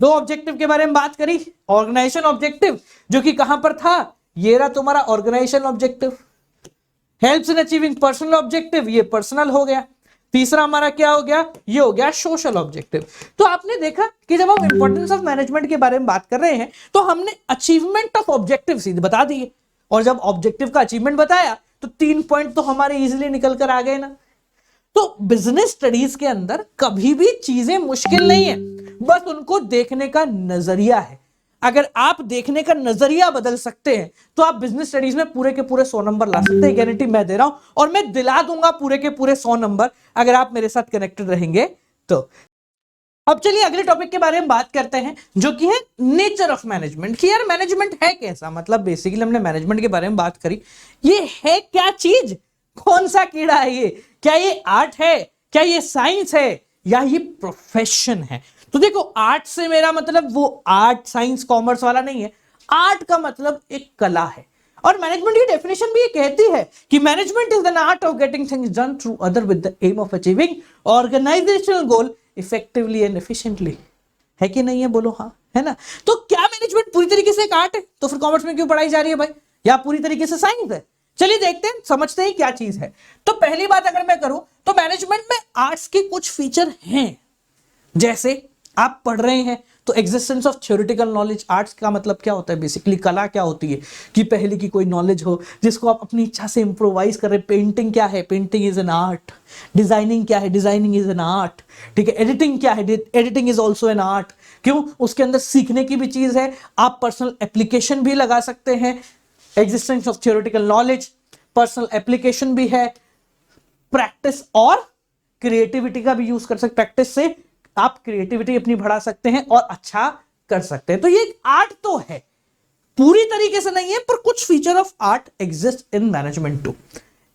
2 objective के बारे में बात करी, ऑर्गेनाइजेशन ऑब्जेक्टिव जो कि कहां पर था ये रहा तुम्हारा organization objective, helps in achieving personal objective, ये पर्सनल हो गया। तीसरा हमारा क्या हो गया, ये हो गया सोशल ऑब्जेक्टिव। तो आपने देखा कि जब हम इंपॉर्टेंस ऑफ मैनेजमेंट के बारे में बात कर रहे हैं तो हमने अचीवमेंट ऑफ ऑब्जेक्टिव सीधे बता दिए, और जब ऑब्जेक्टिव का अचीवमेंट बताया तो 3 पॉइंट तो हमारे इजीली निकल कर आ गए ना। तो बिजनेस स्टडीज के अंदर कभी भी चीजें मुश्किल नहीं है, बस उनको देखने का नजरिया है। अगर आप देखने का नजरिया बदल सकते हैं तो आप बिजनेस स्टडीज में पूरे के पूरे 100 नंबर ला सकते हैं, गारंटी मैं दे रहा हूं, और मैं दिला दूंगा पूरे के पूरे 100 नंबर अगर आप मेरे साथ कनेक्टेड रहेंगे तो। अब चलिए अगले टॉपिक के बारे में बात करते हैं, जो कि है नेचर ऑफ मैनेजमेंट। कि यार मैनेजमेंट है कैसा, मतलब बेसिकली हमने मैनेजमेंट के बारे में बात करी, ये है क्या चीज, कौन सा कीड़ा है ये, क्या ये आर्ट है, क्या ये साइंस है, या ये प्रोफेशन है। तो देखो आर्ट से मेरा मतलब वो आर्ट साइंस कॉमर्स वाला नहीं है, आर्ट का मतलब एक कला है। और मैनेजमेंट की डेफिनेशन भी ये कहती है कि management is an art of getting things done through other with the aim of achieving organizational goal effectively and efficiently. है कि नहीं है, बोलो हाँ, है ना। तो क्या मैनेजमेंट पूरी तरीके से एक आर्ट है, तो फिर कॉमर्स में क्यों पढ़ाई जा रही है भाई, या पूरी तरीके से साइंस है। चलिए देखते हैं, समझते हैं क्या चीज है। तो पहली बात अगर मैं करूं तो मैनेजमेंट में आर्ट्स के कुछ फीचर हैं, जैसे आप पढ़ रहे हैं तो existence of theoretical knowledge. Arts का मतलब क्या होता है, बेसिकली कला क्या होती है कि पहले की कोई नॉलेज हो जिसको आप अपनी इच्छा से इंप्रोवाइज कर रहे हैं। पेंटिंग क्या है, painting is an art. Designing क्या है, डिजाइनिंग इज एन आर्ट। ठीक है, एडिटिंग क्या है, editing is also an art. क्यों, उसके अंदर सीखने की भी चीज है, आप पर्सनल एप्लीकेशन भी लगा सकते हैं। Existence of theoretical knowledge, personal application भी है, प्रैक्टिस और क्रिएटिविटी का भी यूज कर सकते। प्रैक्टिस से आप क्रिएटिविटी अपनी बढ़ा सकते हैं और अच्छा कर सकते हैं। तो ये आर्ट तो है, पूरी तरीके से नहीं है, पर कुछ feature of art exist in management too.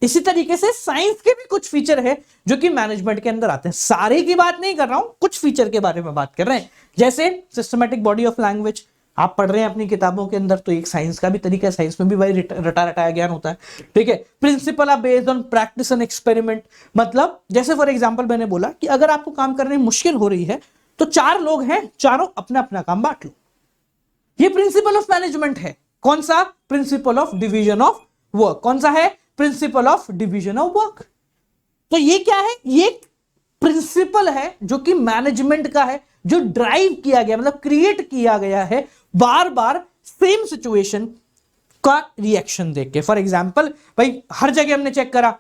इसी तरीके से साइंस के भी कुछ फीचर है जो कि मैनेजमेंट के अंदर आते हैं। सारे की बात नहीं कर रहा हूं, कुछ फीचर के बारे में बात कर रहे हैं। जैसे सिस्टमैटिक बॉडी ऑफ लैंग्वेज, आप पढ़ रहे हैं अपनी किताबों के अंदर, तो एक साइंस का भी तरीका है, साइंस में भी भाई रटा रटाया ज्ञान होता है। ठीक है, principle are based on practice and experiment. मतलब जैसे फॉर एग्जांपल मैंने बोला कि अगर आपको काम करने में मुश्किल हो रही है तो 4 लोग हैं, चारों अपना अपना काम बांट लो। ये प्रिंसिपल ऑफ मैनेजमेंट है। कौन सा, principle of division of work. कौन सा है, principle of division of work. तो ये क्या है, ये प्रिंसिपल है जो कि मैनेजमेंट का है, जो ड्राइव किया गया, मतलब क्रिएट किया गया है बार बार सेम सिचुएशन का रिएक्शन देख के। फॉर एग्जाम्पल भाई हर जगह हमने चेक करा,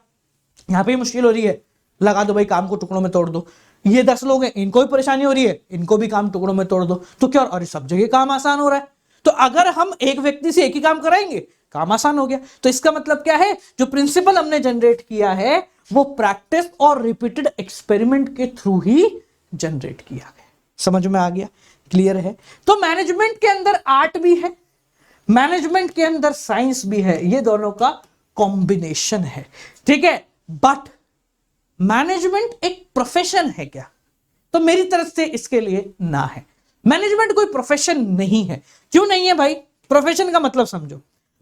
यहां पे मुश्किल हो रही है, लगा दो भाई काम को टुकड़ों में तोड़ दो। ये 10 लोग हैं, इनको भी परेशानी हो रही है, इनको भी काम टुकड़ों में तोड़ दो। तो क्या, और सब जगह काम आसान हो रहा है। तो अगर हम एक व्यक्ति से एक ही काम कराएंगे, काम आसान हो गया। तो इसका मतलब क्या है, जो प्रिंसिपल हमने जनरेट किया है वो प्रैक्टिस और रिपीटेड एक्सपेरिमेंट के थ्रू ही जनरेट किया गया। समझ में आ गया, क्लियर है। तो मैनेजमेंट के अंदर आर्ट भी है, मैनेजमेंट के अंदर साइंस भी है, ये दोनों का कॉम्बिनेशन है। ठीक है, बट मैनेजमेंट एक प्रोफेशन है क्या, तो मेरी तरफ से इसके लिए ना है। मैनेजमेंट कोई प्रोफेशन नहीं है। क्यों नहीं है भाई, प्रोफेशन का मतलब समझो।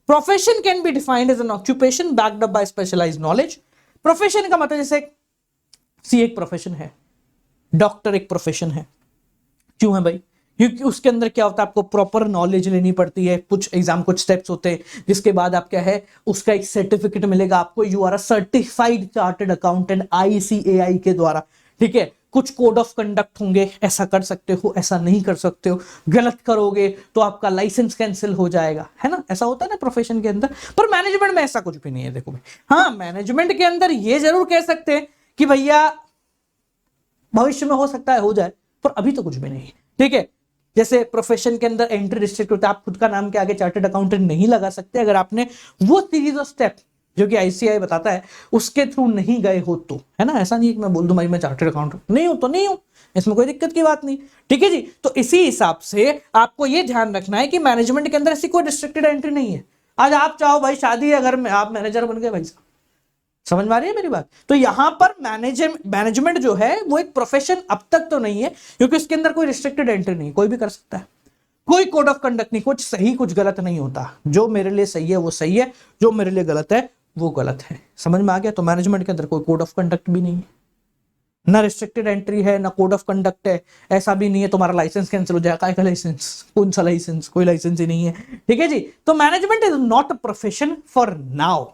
Profession can be defined as an occupation backed up by specialized knowledge. Profession का मतलब जैसे सीए एक प्रोफेशन है, डॉक्टर एक प्रोफेशन है। क्यों है भाई, क्योंकि उसके अंदर क्या होता है, आपको प्रॉपर नॉलेज लेनी पड़ती है, कुछ एग्जाम, कुछ स्टेप्स होते हैं, जिसके बाद आप क्या है, उसका एक सर्टिफिकेट मिलेगा आपको, you are a certified chartered accountant ICAI के द्वारा। ठीक है, कुछ कोड ऑफ कंडक्ट होंगे, ऐसा कर सकते हो, ऐसा नहीं कर सकते हो, गलत करोगे तो आपका लाइसेंस कैंसिल हो जाएगा, है ना। ऐसा होता है ना प्रोफेशन के अंदर। पर मैनेजमेंट में ऐसा कुछ भी नहीं है। देखो भाई, हाँ मैनेजमेंट के अंदर ये जरूर कह सकते हैं कि भैया भविष्य में हो सकता है हो जाए, पर अभी तो कुछ भी नहीं है। ठीक है, जैसे प्रोफेशन के अंदर एंट्री रिस्ट्रिक्ट होता है, आप खुद का नाम के आगे चार्टर्ड अकाउंटेंट नहीं लगा सकते अगर आपने वो सीरीज ऑफ स्टेप जो कि ICAI बताता है उसके थ्रू नहीं गए हो तो, है ना। ऐसा नहीं है कि मैं बोल दूं भाई मैं चार्टर्ड अकाउंटेंट नहीं हूं तो नहीं हूं, इसमें कोई दिक्कत की बात नहीं। ठीक है जी, तो इसी हिसाब से आपको ये ध्यान रखना है कि मैनेजमेंट के अंदर ऐसी कोई रिस्ट्रिक्टेड एंट्री नहीं है। आज आप चाहो भाई शादी है घर में, आप मैनेजर बन गए भाई साहब, समझ में आ रही है मेरी बात। तो यहां पर मैनेजमेंट जो है वो एक प्रोफेशन अब तक तो नहीं है, क्योंकि उसके अंदर कोई रिस्ट्रिक्टेड एंट्री नहीं, कोई भी कर सकता है, कोई कोड ऑफ कंडक्ट नहीं, कुछ सही कुछ गलत नहीं होता। जो मेरे लिए सही है वो सही है, जो मेरे लिए गलत है वो गलत है। समझ में आ गया। तो मैनेजमेंट के अंदर कोई कोड ऑफ कंडक्ट भी नहीं है। ना रिस्ट्रिक्टेड एंट्री है, ना कोड ऑफ कंडक्ट है, ऐसा भी नहीं है तुम्हारा लाइसेंस कैंसिल हो जाएगा। काय का लाइसेंस, कौन सा लाइसेंस, कोई लाइसेंस ही नहीं है। ठीक है जी, तो management is not a profession for now,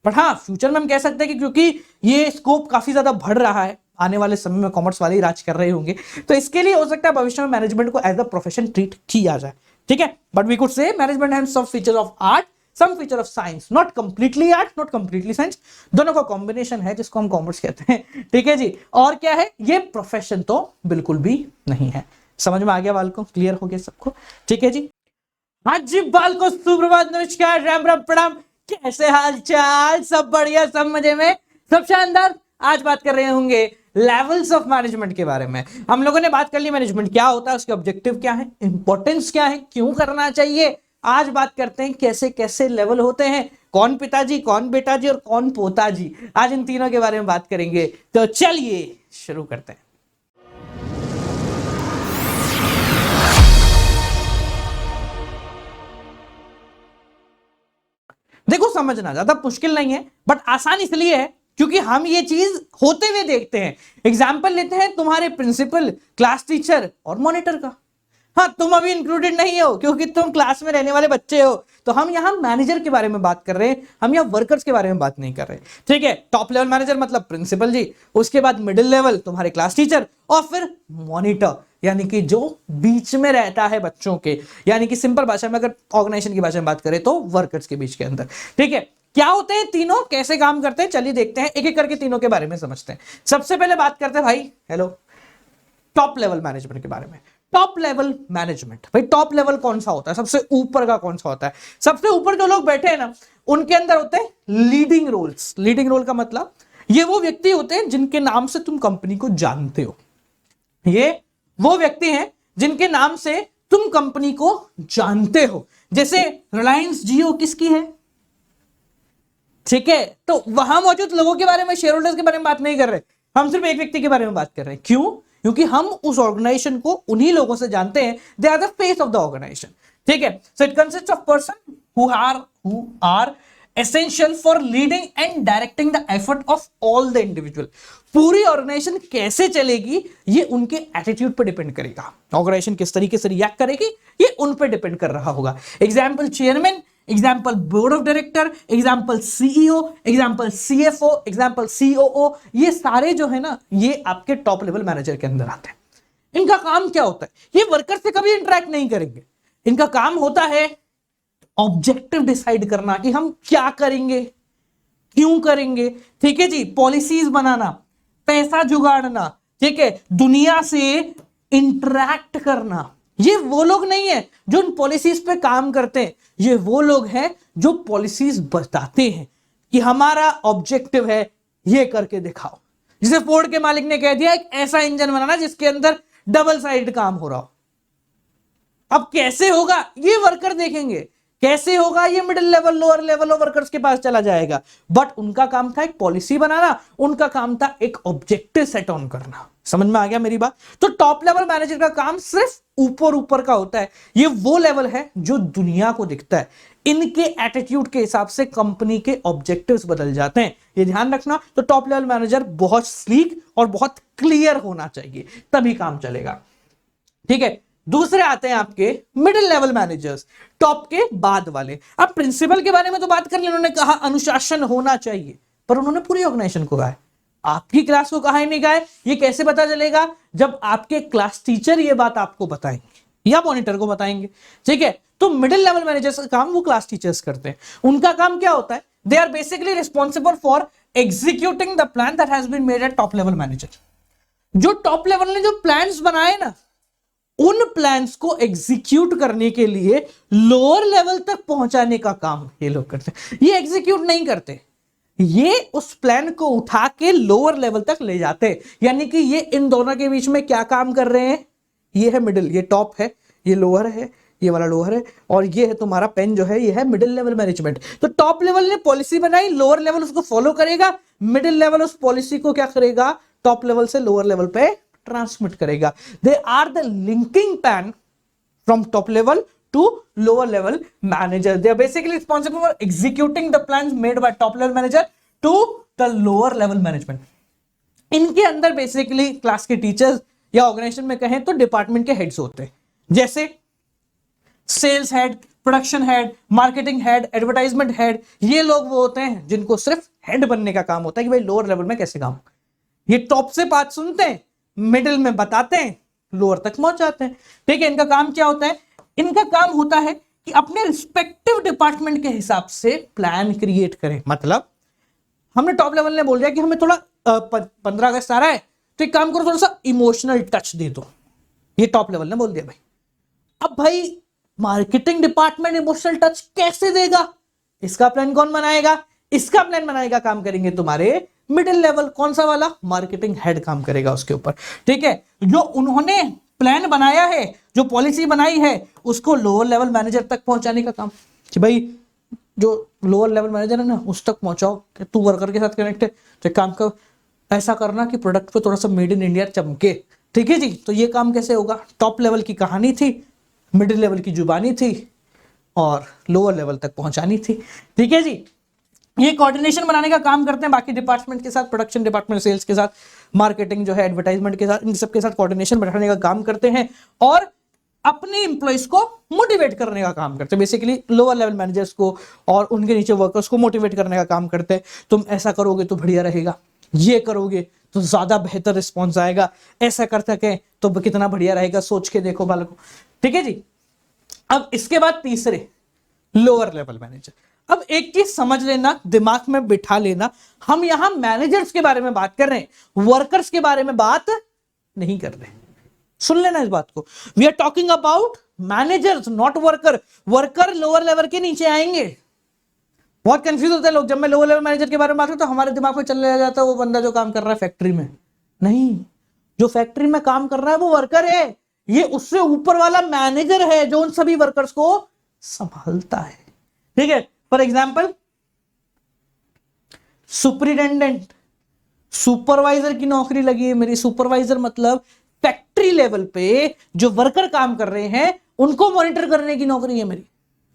but हाँ फ्यूचर में हम कह सकते हैं कि क्योंकि ये स्कोप काफी ज्यादा बढ़ रहा है, आने वाले समय में कॉमर्स वाले ही राज कर रहे होंगे, तो इसके लिए हो सकता है भविष्य में मैनेजमेंट को एज अ प्रोफेशन ट्रीट किया जाए। ठीक है, but we could say management has some features of art, some feature of science, not completely art, not completely science, दोनों का कॉम्बिनेशन है जिसको हम कॉमर्स कहते हैं। ठीक है जी, और क्या है, ये प्रोफेशन तो बिल्कुल भी नहीं है। समझ में आ गया बाल को, क्लियर हो गया सबको? ठीक है जी, हाँ जी बाल को सुप्रभात, नमस्कार, राम राम, प्रणाम, कैसे हाल चाल, सब बढ़िया, सब मजे में, सब शानदार। आज बात कर रहे होंगे लेवल्स ऑफ मैनेजमेंट के बारे में। हम लोगों ने बात कर ली मैनेजमेंट क्या होता है, उसके ऑब्जेक्टिव क्या है, इंपॉर्टेंस क्या है, क्यों करना चाहिए। आज बात करते हैं कैसे कैसे लेवल होते हैं, कौन पिताजी, कौन बेटाजी और कौन पोताजी, आज इन तीनों के बारे में बात करेंगे। तो चलिए शुरू करते हैं। देखो समझना ज्यादा मुश्किल नहीं है, बट आसान इसलिए है क्योंकि हम ये चीज होते हुए देखते हैं। एग्जाम्पल लेते हैं तुम्हारे प्रिंसिपल, क्लास टीचर और मॉनिटर का। हाँ, तुम अभी इंक्लूडेड नहीं हो क्योंकि तुम क्लास में रहने वाले बच्चे हो, तो हम यहाँ मैनेजर के बारे में बात कर रहे हैं, हम यहाँ वर्कर्स के बारे में बात नहीं कर रहे। ठीक है, टॉप लेवल मैनेजर मतलब प्रिंसिपल जी, उसके बाद मिडिल लेवल तुम्हारे क्लास टीचर, और फिर मॉनिटर यानी कि जो बीच में रहता है बच्चों के, यानी कि सिंपल भाषा में अगर ऑर्गेनाइजेशन की भाषा में बात करें तो वर्कर्स के बीच के अंदर। ठीक है, क्या होते हैं तीनों, कैसे काम करते हैं, चलिए देखते हैं, एक एक करके तीनों के बारे में समझते हैं। सबसे पहले बात करते हैं भाई, हेलो, टॉप लेवल मैनेजमेंट के बारे में। टॉप लेवल मैनेजमेंट, भाई टॉप लेवल कौन सा होता है, सबसे ऊपर का कौन सा होता है? सबसे ऊपर जो लोग बैठे हैं ना, उनके अंदर होते हैं लीडिंग रोल्स। लीडिंग रोल का मतलब ये वो व्यक्ति होते हैं जिनके नाम से तुम कंपनी को जानते हो। ये वो व्यक्ति हैं जिनके नाम से तुम कंपनी को जानते हो। जैसे रिलायंस जियो किसकी है? ठीक है, तो वहां मौजूद लोगों के बारे में, शेयर होल्डर्स के बारे में बात नहीं कर रहे, हम सिर्फ एक व्यक्ति के बारे में बात कर रहे हैं। क्यों? क्योंकि हम उस ऑर्गेनाइजेशन को उन्हीं लोगों से जानते हैं, they are the face of the organization. ठीक है, so it consist of person who are essential for leading and directing the effort of all the individual. पूरी ऑर्गेनाइजेशन कैसे चलेगी ये उनके एटीट्यूड पर डिपेंड करेगा। ऑर्गेनाइजेशन किस तरीके से रिएक्ट करेगी ये उन पर डिपेंड कर रहा होगा। Example chairman, example board of director, example CEO, example CFO, example COO, ये सारे जो है ना, ये आपके टॉप लेवल मैनेजर के अंदर आते हैं। इनका काम क्या होता है? ये वर्कर से कभी इंटरेक्ट नहीं करेंगे। इनका काम होता है ऑब्जेक्टिव डिसाइड करना कि हम क्या करेंगे, क्यों करेंगे। ठीक है जी, पॉलिसीज बनाना, पैसा जुगाड़ना, ठीक है, दुनिया से इंटरेक्ट करना। ये वो लोग नहीं है जो इन पॉलिसीज पे काम करते हैं, ये वो लोग हैं जो पॉलिसीज बताते हैं कि हमारा ऑब्जेक्टिव है ये करके दिखाओ। जिसे फोर्ड के मालिक ने कह दिया एक ऐसा इंजन बनाना जिसके अंदर डबल साइड काम हो रहा हो। अब कैसे होगा ये वर्कर देखेंगे, कैसे होगा ये मिडिल लेवल, लोअर लेवल और वर्कर्स के पास चला जाएगा। बट उनका काम था एक पॉलिसी बनाना, उनका काम था एक ऑब्जेक्टिव सेट ऑन करना। समझ में आ गया मेरी बात? तो टॉप लेवल मैनेजर का काम सिर्फ ऊपर ऊपर का होता है। ये वो लेवल है जो दुनिया को दिखता है। इनके एटीट्यूड के हिसाब से कंपनी के ऑब्जेक्टिव्स बदल जाते हैं, ये ध्यान रखना। तो टॉप लेवल मैनेजर बहुत स्लीक और बहुत क्लियर होना चाहिए, तभी काम चलेगा। ठीक है, दूसरे आते हैं आपके मिडिल लेवल मैनेजर्स, टॉप के बाद वाले। अब प्रिंसिपल के बारे में तो बात कर ली, उन्होंने कहा अनुशासन होना चाहिए, पर उन्होंने पूरी ऑर्गेनाइजेशन को कहा है, आपकी क्लास को कहा ही नहीं कहा है। ये कैसे पता चलेगा? जब आपके क्लास टीचर ये बात आपको बताएंगे या मॉनिटर को बताएंगे। ठीक है, तो मिडिल लेवल मैनेजर्स का काम वो क्लास टीचर्स करते हैं। उनका काम क्या होता है? They are basically responsible for executing the plan that has been made at top level manager. जो टॉप लेवल ने जो प्लान्स बनाए ना, उन प्लान्स को एग्जीक्यूट करने के लिए लोअर लेवल तक पहुंचाने का काम ये लोग करते हैं। ये एग्जीक्यूट नहीं करते, ये उस प्लान को उठा के लोअर लेवल तक ले जाते हैं। यानी कि ये इन दोनों के बीच में क्या काम कर रहे हैं? ये है मिडिल, ये टॉप है, ये लोअर है, ये वाला लोअर है, और ये है तुम्हारा पेन जो है, ये है मिडिल लेवल मैनेजमेंट। तो टॉप लेवल ने पॉलिसी बनाई, लोअर लेवल उसको फॉलो करेगा, मिडिल लेवल उस पॉलिसी को क्या करेगा? टॉप लेवल से लोअर लेवल पे ट्रांसमिट करेगा। They are the linking pin from top level to lower level manager. They are basically responsible for executing the plans made by top level manager to the lower level management. इनके अंदर basically class के teachers या organization में कहें तो department के heads होते हैं, जैसे sales head, production head, marketing head, advertisement head. ये लोग वो होते हैं जिनको सिर्फ हेड बनने का काम होता है कि भाई लोअर लेवल में कैसे काम। ये टॉप से बात सुनते हैं, मिडिल में बताते हैं, लोअर तक पहुंच जाते हैं। ठीक है, इनका काम क्या होता है? इनका काम होता है कि अपने रिस्पेक्टिव डिपार्टमेंट के हिसाब से प्लान क्रिएट करें। मतलब हमने टॉप लेवल ने बोल दिया कि हमें थोड़ा 15 अगस्त आ रहा है, तो एक काम करो, थोड़ा सा इमोशनल टच दे दो। ये टॉप लेवल ने बोल दिया भाई। अब भाई मार्केटिंग डिपार्टमेंट इमोशनल टच कैसे देगा? इसका प्लान कौन बनाएगा? इसका प्लान बनाएगा, काम करेंगे तुम्हारे मिडिल लेवल। कौन सा वाला? मार्केटिंग हेड काम करेगा उसके ऊपर। ठीक है, जो उन्होंने प्लान बनाया है, जो पॉलिसी बनाई है, उसको लोअर लेवल मैनेजर तक पहुंचाने का काम कि भाई जो लोअर लेवल मैनेजर है ना, उस तक पहुंचाओ। तू वर्कर के साथ कनेक्ट है तो काम कर, ऐसा करना कि प्रोडक्ट पे थोड़ा सा मेड इन इंडिया चमके। ठीक है जी, तो ये काम कैसे होगा? टॉप लेवल की कहानी थी, मिडिल लेवल की जुबानी थी और लोअर लेवल तक पहुंचानी थी। ठीक है जी, ये कोऑर्डिनेशन बनाने का काम करते हैं बाकी डिपार्टमेंट के साथ, प्रोडक्शन डिपार्टमेंट, सेल्स के साथ, मार्केटिंग जो है एडवर्टाइजमेंट के साथ, इन सब के साथ कोऑर्डिनेशन बनाने का काम करते हैं और अपने एम्प्लॉइज को मोटिवेट करने का काम करते हैं। बेसिकली लोअर लेवल मैनेजर्स को और उनके नीचे वर्कर्स को मोटिवेट करने का काम करते हैं। तुम ऐसा करोगे तो बढ़िया रहेगा, ये करोगे तो ज्यादा बेहतर रिस्पॉन्स आएगा, ऐसा कर सके तो कितना बढ़िया रहेगा, सोच के देखो बालकों। ठीक है जी, अब इसके बाद तीसरे लोअर लेवल मैनेजर। अब एक चीज समझ लेना, दिमाग में बिठा लेना, हम यहां मैनेजर्स के बारे में बात कर रहे हैं, वर्कर्स के बारे में बात नहीं कर रहे। सुन लेना इस बात को, we are talking about managers not worker. Worker lower level के नीचे आएंगे। बहुत कंफ्यूज होते हैं लोग, जब मैं लोअर लेवल मैनेजर के बारे में बात करता हूं तो हमारे दिमाग में चले जाता है वो बंदा जो काम कर रहा है फैक्ट्री में। नहीं, जो फैक्ट्री में काम कर रहा है वो वर्कर है, ये उससे ऊपर वाला मैनेजर है जो उन सभी वर्कर्स को संभालता है। ठीक है, फॉर एग्जाम्पल सुपरिटेंडेंट, सुपरवाइजर की नौकरी लगी है मेरी। सुपरवाइजर मतलब फैक्ट्री लेवल पे जो वर्कर काम कर रहे हैं उनको मॉनिटर करने की नौकरी है मेरी,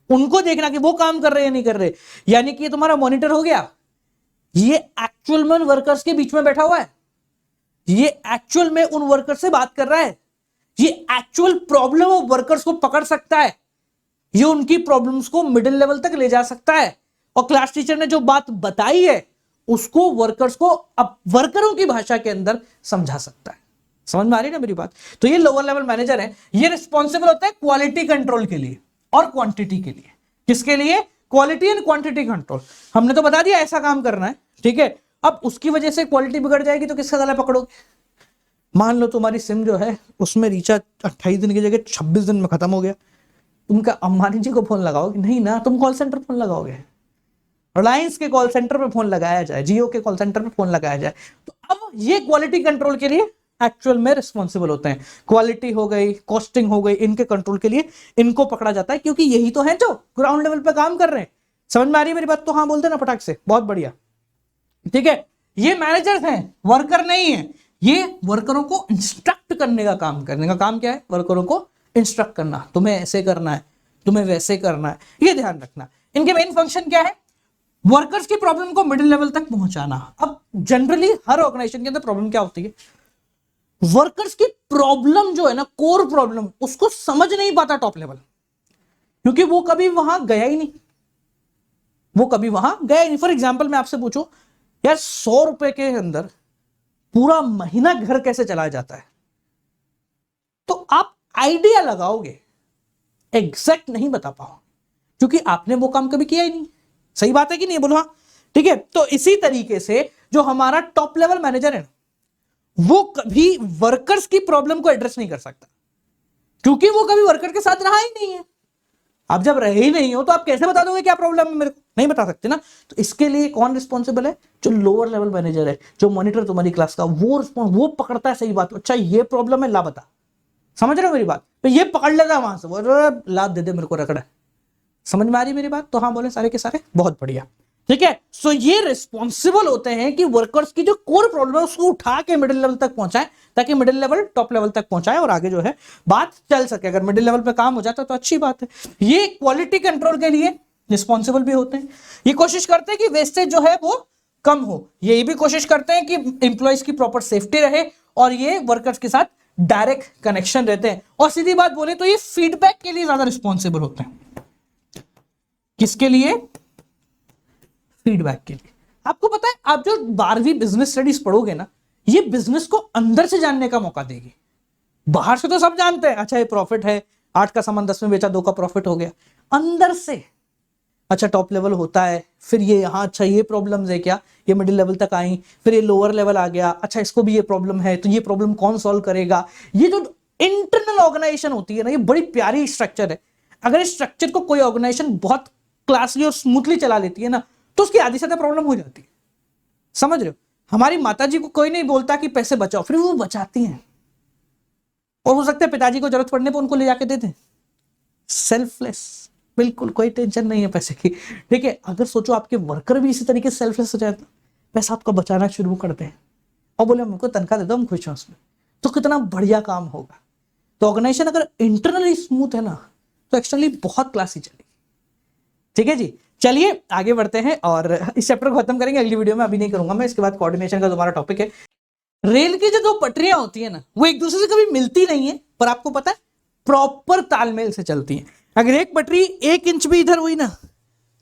उनको देखना कि वो काम कर रहे हैं नहीं कर रहे। यानी कि ये तुम्हारा मॉनिटर हो गया, ये एक्चुअल में वर्कर्स के बीच में बैठा हुआ है, ये एक्चुअल में उन वर्कर से बात कर रहा है, ये एक्चुअल प्रॉब्लम ऑफ वर्कर्स को पकड़ सकता है, ये उनकी प्रॉब्लम्स को मिडिल लेवल तक ले जा सकता है और क्लास टीचर ने जो बात बताई है उसको वर्कर्स को अब वर्करों की भाषा के अंदर समझा सकता है। समझ में आ रही है ना मेरी बात? तो ये लोअर लेवल मैनेजर है, ये रिस्पॉन्सिबल होता है क्वालिटी कंट्रोल के लिए और क्वांटिटी के लिए। किसके लिए? Quality and quantity control. हमने तो बता दिया ऐसा काम करना है, ठीक है। अब उसकी वजह से क्वालिटी बिगड़ जाएगी तो किसका गला पकड़ोगे? मान लो तुम्हारी सिम जो है उसमें रिचार्ज 28 दिन की जगह 26 दिन में खत्म हो गया, तुमका अंबानी जी को फोन लगाओगे? नहीं ना, तुम कॉल सेंटर फोन लगाओगे। रिलायंस के कॉल सेंटर पे फोन लगाया जाए, जियो के कॉल सेंटर पे फोन लगाया जाए। तो अब ये क्वालिटी कंट्रोल के लिए एक्चुअल में रिस्पॉन्सिबल होते हैं। क्वालिटी हो गई, कॉस्टिंग हो गई, इनके कंट्रोल के लिए इनको पकड़ा जाता है, क्योंकि यही तो है जो ग्राउंड लेवल पे काम कर रहे हैं। समझ में आ रही है मेरी बात? तो हाँ बोल देना फटाक से, बहुत बढ़िया। ठीक है, ये मैनेजर्स हैं, वर्कर नहीं है। ये वर्करों को इंस्ट्रक्ट करने का काम, करने का काम क्या है? वर्करों को इंस्ट्रक्ट करना, तुम्हें ऐसे करना है, तुम्हें वैसे करना है, ये ध्यान रखना। इनके मेन फंक्शन क्या है? वर्कर्स की प्रॉब्लम को मिडिल लेवल तक पहुंचाना। अब जनरली हर ऑर्गेनाइजेशन के अंदर प्रॉब्लम क्या होती है? वर्कर्स की प्रॉब्लम जो है ना, कोर प्रॉब्लम, उसको समझ नहीं पाता टॉप लेवल, क्योंकि वो कभी वहां गया ही नहीं, वो कभी वहां गया ही नहीं। फॉर एग्जाम्पल मैं आपसे पूछूं यार, 100 रुपए के अंदर पूरा महीना घर कैसे चलाया जाता है, तो आप आइडिया लगाओगे, एग्जैक्ट नहीं बता पाओ, क्योंकि आपने वो काम कभी किया ही नहीं। सही बात है कि नहीं? बोलो हाँ। ठीक है, तो इसी तरीके से जो हमारा टॉप लेवल मैनेजर है वो कभी वर्कर्स की प्रॉब्लम को एड्रेस नहीं कर सकता, क्योंकि वो कभी वर्कर के साथ रहा ही नहीं है। आप जब रहे ही नहीं हो तो आप कैसे बता दोगे क्या प्रॉब्लम है? मेरे को नहीं बता सकते ना। तो इसके लिए कौन रिस्पॉन्सिबल है? जो लोअर लेवल मैनेजर है, जो मॉनिटर तुम्हारी क्लास का, वो पकड़ता है सही बात। अच्छा ये प्रॉब्लम है, ला बता। समझ रहे हो मेरी बात? तो ये पकड़ लेता है वहां से, वो ला दे दे मेरे को रगड़ा। समझ में आ रही मेरी बात? तो हाँ बोले सारे के सारे, बहुत बढ़िया। ठीक है, सो ये रिस्पॉन्सिबल होते हैं कि वर्कर्स की जो कोर प्रॉब्लम है उसको उठा के मिडिल लेवल तक पहुंचाए, ताकि मिडिल लेवल टॉप लेवल तक पहुंचाए और आगे जो है बात चल सके। अगर मिडिल लेवल पे काम हो जाता तो अच्छी बात है। ये क्वालिटी कंट्रोल के लिए रिस्पॉन्सिबल भी होते हैं। ये कोशिश करते हैं कि वेस्टेज जो है वो कम हो। यही भी कोशिश करते हैं कि इंप्लॉइज की प्रॉपर सेफ्टी रहे और ये वर्कर्स के साथ डायरेक्ट कनेक्शन रहते हैं। और सीधी बात बोले तो ये फीडबैक के लिए ज्यादा रिस्पॉन्सिबल होते हैं। किसके लिए? फीडबैक के लिए। आपको पता है, आप जो 12वीं बिजनेस स्टडीज पढ़ोगे ना, ये बिजनेस को अंदर से जानने का मौका देगी। बाहर से तो सब जानते हैं, अच्छा ये प्रॉफिट है, 8 का सामान 10 में बेचा, 2 का प्रॉफिट हो गया। अंदर से अच्छा टॉप लेवल होता है, फिर ये यहाँ अच्छा ये प्रॉब्लम्स है क्या, ये मिडिल लेवल तक आई, फिर ये लोअर लेवल आ गया, अच्छा इसको भी ये प्रॉब्लम है, तो ये प्रॉब्लम कौन सॉल्व करेगा। ये जो इंटरनल ऑर्गेनाइजेशन होती है ना, ये बड़ी प्यारी स्ट्रक्चर है। अगर इस स्ट्रक्चर को कोई ऑर्गेनाइजेशन बहुत क्लासली और स्मूथली चला लेती है ना, तो उसकी आधी से ज्यादा प्रॉब्लम हो जाती है। समझ रहे हो? हमारी माताजी को कोई नहीं बोलता कि पैसे बचाओ, फिर वो बचाती हैं, और हो सकता है पिताजी को जरूरत पड़ने पर उनको ले जाके दे दें। सेल्फलेस, बिल्कुल कोई टेंशन नहीं है पैसे की। ठीक है, अगर सोचो आपके वर्कर भी इसी तरीके से सेल्फलेस हो जाए, तो पैसा आपका बचाना शुरू करते हैं और बोले हमको तनख्वाह दे दो, हम खुश हैं उसमें, तो कितना बढ़िया काम होगा। तो ऑर्गेनाइजेशन अगर इंटरनली स्मूथ है ना, तो एक्सटर्नली बहुत क्लासी चलेगी। ठीक है जी, चलिए आगे बढ़ते हैं और इस चैप्टर को खत्म करेंगे अगली वीडियो में, अभी नहीं करूंगा मैं। इसके बाद कोऑर्डिनेशन का दोबारा टॉपिक है। रेल की जो 2 पटरियां होती है ना, वो एक दूसरे से कभी मिलती नहीं है, पर आपको पता है प्रॉपर तालमेल से चलती हैं। अगर एक पटरी 1 इंच भी इधर हुई ना,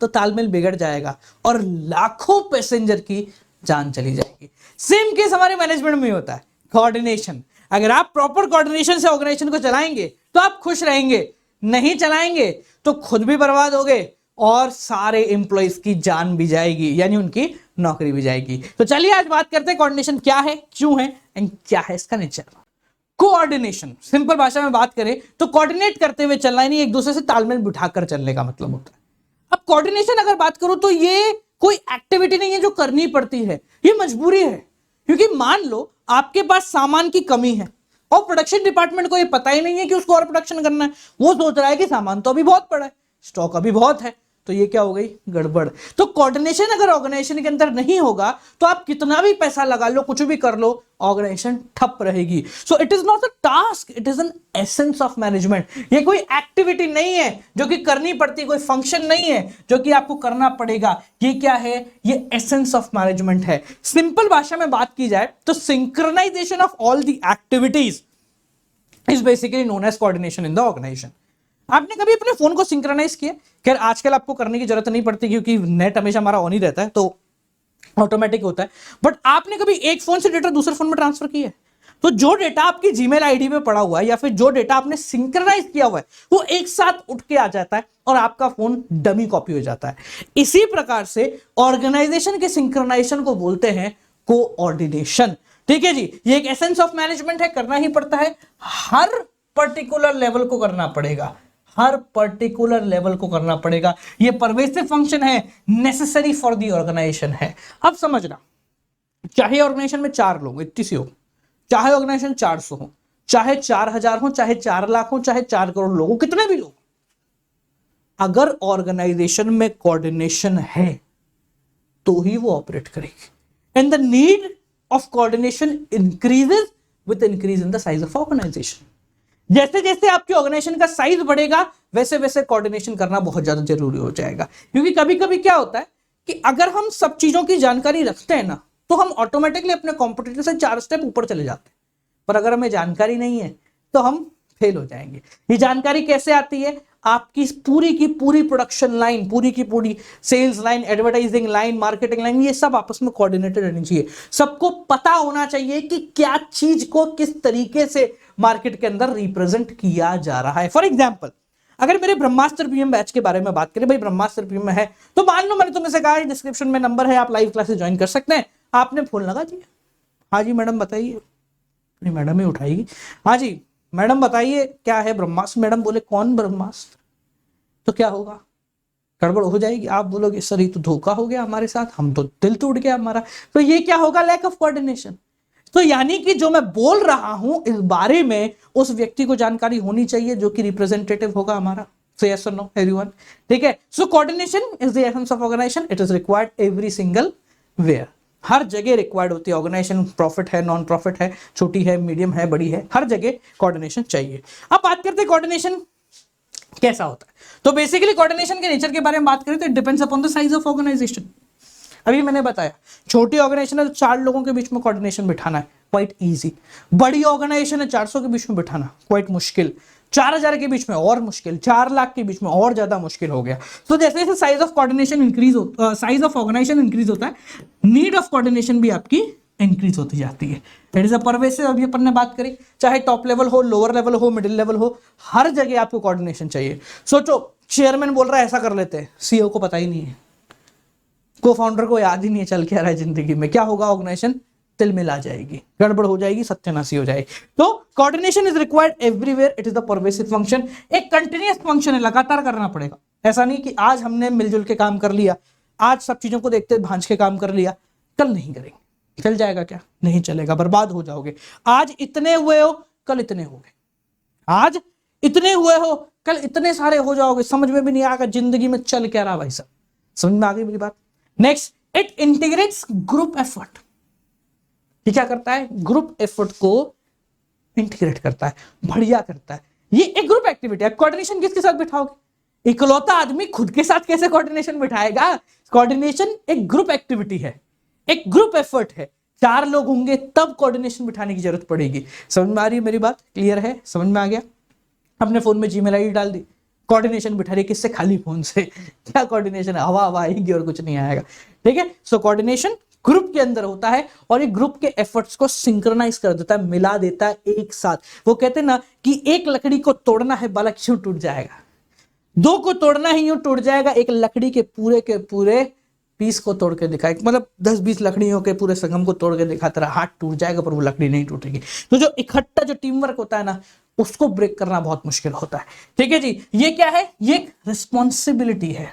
तो तालमेल बिगड़ जाएगा और लाखों पैसेंजर की जान चली जाएगी। सेम केस हमारे मैनेजमेंट में होता है, कोऑर्डिनेशन। अगर आप प्रॉपर कोऑर्डिनेशन से ऑर्गेनाइजेशन को चलाएंगे तो आप खुश रहेंगे, नहीं चलाएंगे तो खुद भी बर्बाद होगे और सारे एम्प्लॉइज की जान भी जाएगी, यानी उनकी नौकरी भी जाएगी। तो चलिए आज बात करते हैं कोऑर्डिनेशन क्या है, क्यों है एंड क्या है इसका नेचर। कोऑर्डिनेशन सिंपल भाषा में बात करें तो कोऑर्डिनेट करते हुए चलना, यानी एक दूसरे से तालमेल बिठाकर चलने का मतलब होता है। अब कोऑर्डिनेशन अगर बात करूं तो ये कोई एक्टिविटी नहीं है जो करनी पड़ती है, ये मजबूरी है। क्योंकि मान लो आपके पास सामान की कमी है और प्रोडक्शन डिपार्टमेंट को ये पता ही नहीं है कि उसको और प्रोडक्शन करना है। वो सोच रहा है कि सामान तो अभी बहुत पड़ा है, स्टॉक अभी बहुत है, तो ये क्या हो गई, गड़बड़। तो कोऑर्डिनेशन अगर ऑर्गेनाइजेशन के अंदर नहीं होगा तो आप कितना भी पैसा लगा लो, कुछ भी कर लो, ऑर्गेनाइजेशन ठप रहेगी। So it is not a task, it is an essence of management. ये कोई एक्टिविटी नहीं है जो कि करनी पड़ती, कोई फंक्शन नहीं है जो कि आपको करना पड़ेगा। ये क्या है, ये एसेंस ऑफ मैनेजमेंट है। सिंपल भाषा में बात की जाए तो synchronization of all the activities is basically known as coordination in the organization. आपने कभी अपने फोन को सिंक्रोनाइज किया? खैर आजकल आपको करने की जरूरत नहीं पड़ती क्योंकि नेट हमेशा हमारा ऑन ही रहता है, तो ऑटोमेटिक होता है। बट आपने कभी एक फोन से डेटा दूसरे फोन में ट्रांसफर किया है? तो जो डेटा आपकी जीमेल आईडी पे पड़ा हुआ है या फिर जो डेटा आपने सिंक्रोनाइज किया हुआ है, वो एक साथ उठ के आ जाता है और आपका फोन डमी कॉपी हो जाता है। इसी प्रकार से ऑर्गेनाइजेशन के सिंक्रोनाइजेशन को बोलते हैं कोऑर्डिनेशन। ठीक है जी, ये एक एसेंस ऑफ मैनेजमेंट है, करना ही पड़ता है, हर पर्टिकुलर लेवल को करना पड़ेगा, हर पर्टिकुलर लेवल को करना पड़ेगा। ये परवेसिव फंक्शन है, नेसेसरी फॉर द ऑर्गेनाइजेशन है। अब समझना, चाहे ऑर्गेनाइजेशन में 4 लोग, 31 हो, चाहे ऑर्गेनाइजेशन 400 हो, चाहे 4000 हो, चाहे 4 लाख हो, चाहे 4 करोड़ लोग हो, कितने भी लोग, अगर ऑर्गेनाइजेशन में कोऑर्डिनेशन है तो ही वो ऑपरेट करेगी। And the need of coordination increases with increase in the size of organization. जैसे जैसे आपके ऑर्गेनाइजेशन का साइज बढ़ेगा वैसे वैसे कोऑर्डिनेशन करना बहुत ज्यादा जरूरी हो जाएगा। क्योंकि कभी कभी क्या होता है कि अगर हम सब चीजों की जानकारी रखते हैं ना, तो हम ऑटोमेटिकली अपने कॉम्पिटिटर से 4 स्टेप ऊपर चले जाते हैं। पर अगर हमें जानकारी नहीं है तो हम फेल हो जाएंगे। ये जानकारी कैसे आती है? आपकी पूरी की पूरी प्रोडक्शन लाइन, पूरी की पूरी sales line, advertising line, marketing line, ये सब आपस में कोऑर्डिनेटेड रहनी चाहिए। सबको पता होना चाहिए कि क्या चीज को किस तरीके से मार्केट के अंदर रिप्रेजेंट किया जा रहा है। फॉर एग्जाम्पल, अगर मेरे ब्रह्मास्त्र पीएम बैच के बारे में बात करें, भाई ब्रह्मास्त्र पीएम में है तो मान लो मैंने तुम्हें से कहा डिस्क्रिप्शन में नंबर है, आप लाइव क्लासेस ज्वाइन कर सकते हैं। आपने फोन लगा दिया, हाँ जी मैडम बताइए, नहीं मैडम ही उठाएगी, हाँ जी मैडम बताइए क्या है ब्रह्मास्त्र। मैडम बोले कौन ब्रह्मास्त्र? तो क्या होगा? गड़बड़ हो जाएगी। आप बोलोगे सर ये तो धोखा हो गया हमारे साथ, हम तो दिल टूट गया हमारा। तो ये क्या होगा? Lack of coordination. तो यानी कि जो मैं बोल रहा हूं इस बारे में उस व्यक्ति को जानकारी होनी चाहिए जो कि रिप्रेजेंटेटिव होगा हमारा। So yes or no everyone? ठीक है। So coordination is the essence of organization. It is required every single where. हर जगह रिक्वायर्ड होती है ऑर्गेनाइजेशन, प्रॉफिट है, नॉन प्रॉफिट है, छोटी है, मीडियम है, बड़ी है, हर जगह कोऑर्डिनेशन चाहिए। अब बात करते हैं कोऑर्डिनेशन कैसा होता है। तो बेसिकली कोऑर्डिनेशन के नेचर के बारे में बात करें तो it depends upon the size of organization. अभी मैंने बताया छोटी ऑर्गेनाइजेशन है तो 4 लोगों के बीच में कोऑर्डिनेशन बिठाना है, क्वाइट इजी। बड़ी ऑर्गेनाइजेशन है 400 के बीच में बिठाना क्वाइट मुश्किल, 4000 के बीच में और मुश्किल, 4 लाख के बीच में और ज्यादा मुश्किल हो गया। तो जैसे जैसे साइज ऑफ कोऑर्डिनेशन इंक्रीज होता, साइज ऑफ ऑर्गेनाइजेशन इंक्रीज होता है, नीड ऑफ कोऑर्डिनेशन भी आपकी इंक्रीज होती जाती है। दैट इज अ परवेसिव, अभी अपन ने बात करी, चाहे टॉप लेवल हो, लोअर लेवल हो, मिडिल लेवल हो, हर जगह आपको कोऑर्डिनेशन चाहिए। सोचो चेयरमैन बोल रहा है ऐसा कर लेते हैं, सीईओ को पता ही नहीं है, को फाउंडर को याद ही नहीं है चल क्या रहा है जिंदगी में, क्या होगा, ऑर्गेनाइजेशन तिलमिल आ जाएगी, गड़बड़ हो जाएगी, सत्यानाशी हो जाएगी। तो coordination is required everywhere, it is the pervasive function, एक कंटिन्यूअस फंक्शन है, लगातार करना पड़ेगा। ऐसा नहीं कि आज हमने मिलजुल के काम कर लिया, आज सब चीजों को देखते भांज के काम कर लिया, कल नहीं करेंगे, चल जाएगा क्या, नहीं चलेगा, बर्बाद हो जाओगे। आज इतने हुए हो, कल इतने हो गए, आज इतने हुए हो, कल इतने सारे हो जाओगे, समझ में भी नहीं आएगा जिंदगी में चल क्या रहा भाई साहब। समझ में आ गई मेरी बात। Next, it integrates group effort. ये क्या करता है, ग्रुप एफर्ट को इंटीग्रेट करता है, बढ़िया करता है। ये एक ग्रुप एक्टिविटी है। कोऑर्डिनेशन किसके साथ बिठाओगे, इकलौता आदमी खुद के साथ कैसे कोऑर्डिनेशन बिठाएगा। कोऑर्डिनेशन एक ग्रुप एक्टिविटी है, एक ग्रुप एफर्ट है, 4 लोग होंगे तब कोऑर्डिनेशन बिठाने की जरूरत पड़ेगी। समझ में आ रही है मेरी बात, क्लियर है, समझ में आ गया। अपने फोन में जीमेल आईडी डाल दी, कोऑर्डिनेशन बिठा रही, किससे, खाली फोन से, क्या कोऑर्डिनेशन है, हवा हवा आएगी और कुछ नहीं आएगा। ठीक है, सो कोऑर्डिनेशन ग्रुप के अंदर होता है और ये ग्रुप के एफर्ट्स को सिंक्रोनाइज कर देता है, मिला देता है एक साथ। वो कहते हैं ना कि एक लकड़ी को तोड़ना है बालक क्यों टूट जाएगा, 2 को तोड़ना ही यूं टूट जाएगा, एक लकड़ी के पूरे पीस को तोड़ के दिखाए, मतलब 10-20 लकड़ियों के पूरे संगम को तोड़ के दिखा, तेरा हाथ टूट जाएगा पर वो लकड़ी नहीं टूटेगी। तो जो इकट्ठा जो टीम वर्क होता है ना, उसको ब्रेक करना बहुत मुश्किल होता है। ठीक है जी, ये क्या है, ये एक रिस्पॉन्सिबिलिटी है।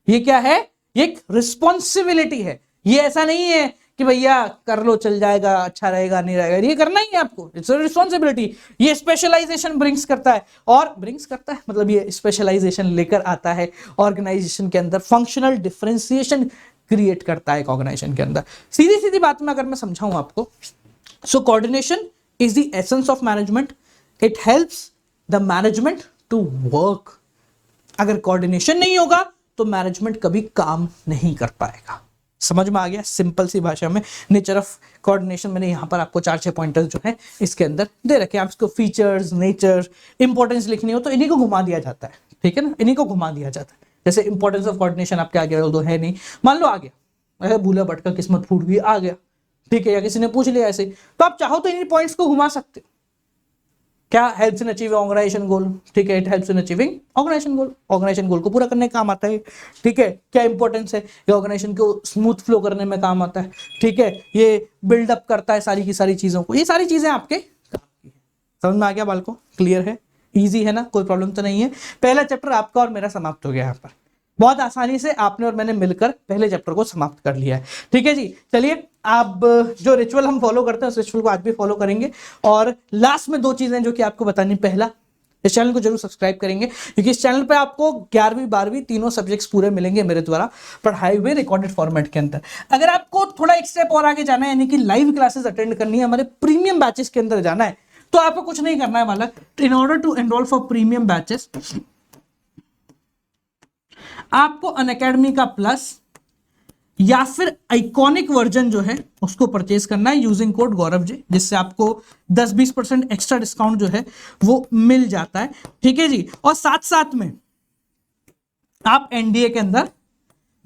ये क्या है, ये एक रिस्पॉन्सिबिलिटी है। ये ऐसा नहीं है कि भैया कर लो चल जाएगा, अच्छा रहेगा नहीं रहेगा, ये करना ही है आपको, इट्स अ रिस्पॉन्सिबिलिटी। ये स्पेशलाइजेशन ब्रिंग्स करता है, और ब्रिंग्स करता है मतलब ये स्पेशलाइजेशन लेकर आता है ऑर्गेनाइजेशन के अंदर, फंक्शनल डिफरेंशिएशन क्रिएट करता है ऑर्गेनाइजेशन के अंदर। सीधी सीधी बात में अगर मैं समझाऊं आपको, so coordination is the essence of management, it helps the management to work. अगर कोऑर्डिनेशन नहीं होगा तो मैनेजमेंट कभी काम नहीं कर पाएगा। समझ में आ गया, सिंपल सी भाषा में। नेचर ऑफ कोऑर्डिनेशन मैंने यहाँ पर आपको 4-6 पॉइंटर्स जो है इसके अंदर दे रखे हैं। आप इसको फीचर्स, नेचर, इंपॉर्टेंस लिखनी हो तो इन्हीं को घुमा दिया जाता है। ठीक है ना, इन्हीं को घुमा दिया जाता है। जैसे इंपॉर्टेंस ऑफ कोऑर्डिनेशन आपके आ गया, तो है नहीं, मान लो आ गया, भूला भटका किस्मत फूट गई, आ गया, ठीक है, या किसी ने पूछ लिया ऐसे, तो आप चाहो तो इन्हीं पॉइंट्स को घुमा सकते हो। क्या helps in achieving organization goal, ठीक है, it helps in achieving organization goal, organization goal को पूरा करने का काम आता है। ठीक है, क्या इंपॉर्टेंस है, ये ऑर्गेनाइजेशन को स्मूथ फ्लो करने में काम आता है। ठीक है, ये बिल्डअप करता है सारी की सारी चीजों को, ये सारी चीजें आपके काम की है। समझ में आ गया बाल को, क्लियर है, इजी है ना, कोई प्रॉब्लम तो नहीं है। पहला चैप्टर आपका और मेरा समाप्त हो गया यहाँ पर, बहुत आसानी से आपने और मैंने मिलकर पहले चैप्टर को समाप्त कर लिया है। ठीक है जी, चलिए आप जो रिचुअल हम फॉलो करते हैं उस रिचुअल को आज भी फॉलो करेंगे। और लास्ट में 2 चीजें जो कि आपको बतानी, पहला, इस चैनल को जरूर सब्सक्राइब करेंगे क्योंकि इस चैनल पे आपको 11वीं 12वीं तीनों सब्जेक्ट्स पूरे मिलेंगे मेरे द्वारा पढ़ाए हुए रिकॉर्डेड फॉर्मेट के अंदर। अगर आपको थोड़ा एक स्टेप और आगे जाना है, यानी कि लाइव क्लासेस अटेंड करनी है, हमारे प्रीमियम बैचेस के अंदर जाना है, तो आपको कुछ नहीं करना है बालक। In order to enroll for premium batches आपको अनअकैडमी का प्लस या फिर आइकॉनिक वर्जन जो है उसको परचेज करना है यूजिंग कोड गौरव जी, जिससे आपको 10-20% एक्स्ट्रा डिस्काउंट जो है वो मिल जाता है। ठीक है जी, और साथ साथ में आप एनडीए के अंदर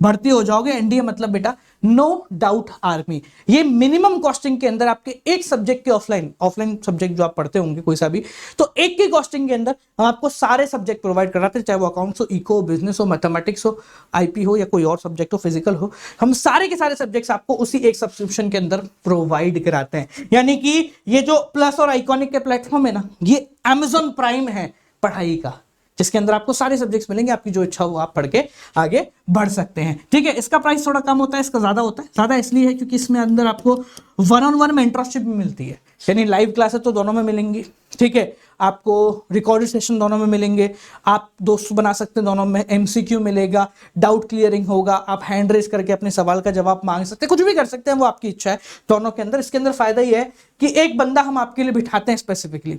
भर्ती हो जाओगे। एनडीए मतलब बेटा नो डाउट आर्मी। ये मिनिमम कॉस्टिंग के अंदर आपके एक सब्जेक्ट के ऑफलाइन सब्जेक्ट जो आप पढ़ते होंगे कोई सा भी, तो एक की कॉस्टिंग के अंदर हम आपको सारे सब्जेक्ट प्रोवाइड कराते हैं, चाहे वो अकाउंट्स हो, इको, बिजनेस हो, मैथमेटिक्स हो, आईपी हो या कोई और सब्जेक्ट हो, फिजिकल हो, हम सारे के सारे सब्जेक्ट्स आपको उसी एक सब्सक्रिप्शन के अंदर प्रोवाइड कराते हैं। यानी कि ये जो प्लस और आइकॉनिक के प्लेटफॉर्म है ना, ये अमेजॉन प्राइम है पढ़ाई का, जिसके अंदर आपको सारे सब्जेक्ट्स मिलेंगे, आपकी जो इच्छा हो आप पढ़ के आगे बढ़ सकते हैं। ठीक है, इसका प्राइस थोड़ा कम होता है, इसका ज्यादा होता है। ज्यादा इसलिए है क्योंकि इसमें अंदर आपको 1-on-1 मेंटरशिप भी मिलती है, यानी लाइव क्लासेस तो दोनों में मिलेंगी। ठीक है, आपको रिकॉर्डेड सेशन दोनों में मिलेंगे, आप दोस्त बना सकते हैं दोनों में, एमसीक्यू मिलेगा, डाउट क्लियरिंग होगा, आप हैंड रेज करके अपने सवाल का जवाब मांग सकते हैं, कुछ भी कर सकते हैं, वो आपकी इच्छा है दोनों के अंदर। इसके अंदर फायदा ये है कि एक बंदा हम आपके लिए बिठाते हैं स्पेसिफिकली,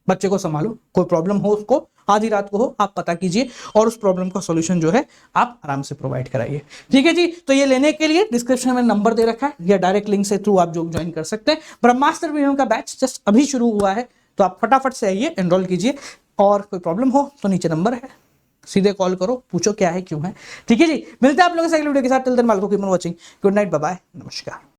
बच्चे को संभालो, कोई प्रॉब्लम हो उसको, आधी रात को हो, आप पता कीजिए और उस प्रॉब्लम का सॉल्यूशन जो है आप आराम से प्रोवाइड कराइए। ठीक है जी, तो ये लेने के लिए डिस्क्रिप्शन में नंबर दे रखा है या डायरेक्ट लिंक से थ्रू आप जो ज्वाइन कर सकते हैं। ब्रह्मास्त्र प्रीमियम का बैच जस्ट अभी शुरू हुआ है, तो आप फटाफट से आइए, एनरोल कीजिए, और कोई प्रॉब्लम हो तो नीचे नंबर है, सीधे कॉल करो, पूछो क्या है क्यों है। ठीक है जी, मिलते हैं आप लोगों से अगले वीडियो के साथ। टिल देन मालको keep on watching, good night, bye bye, नमस्कार।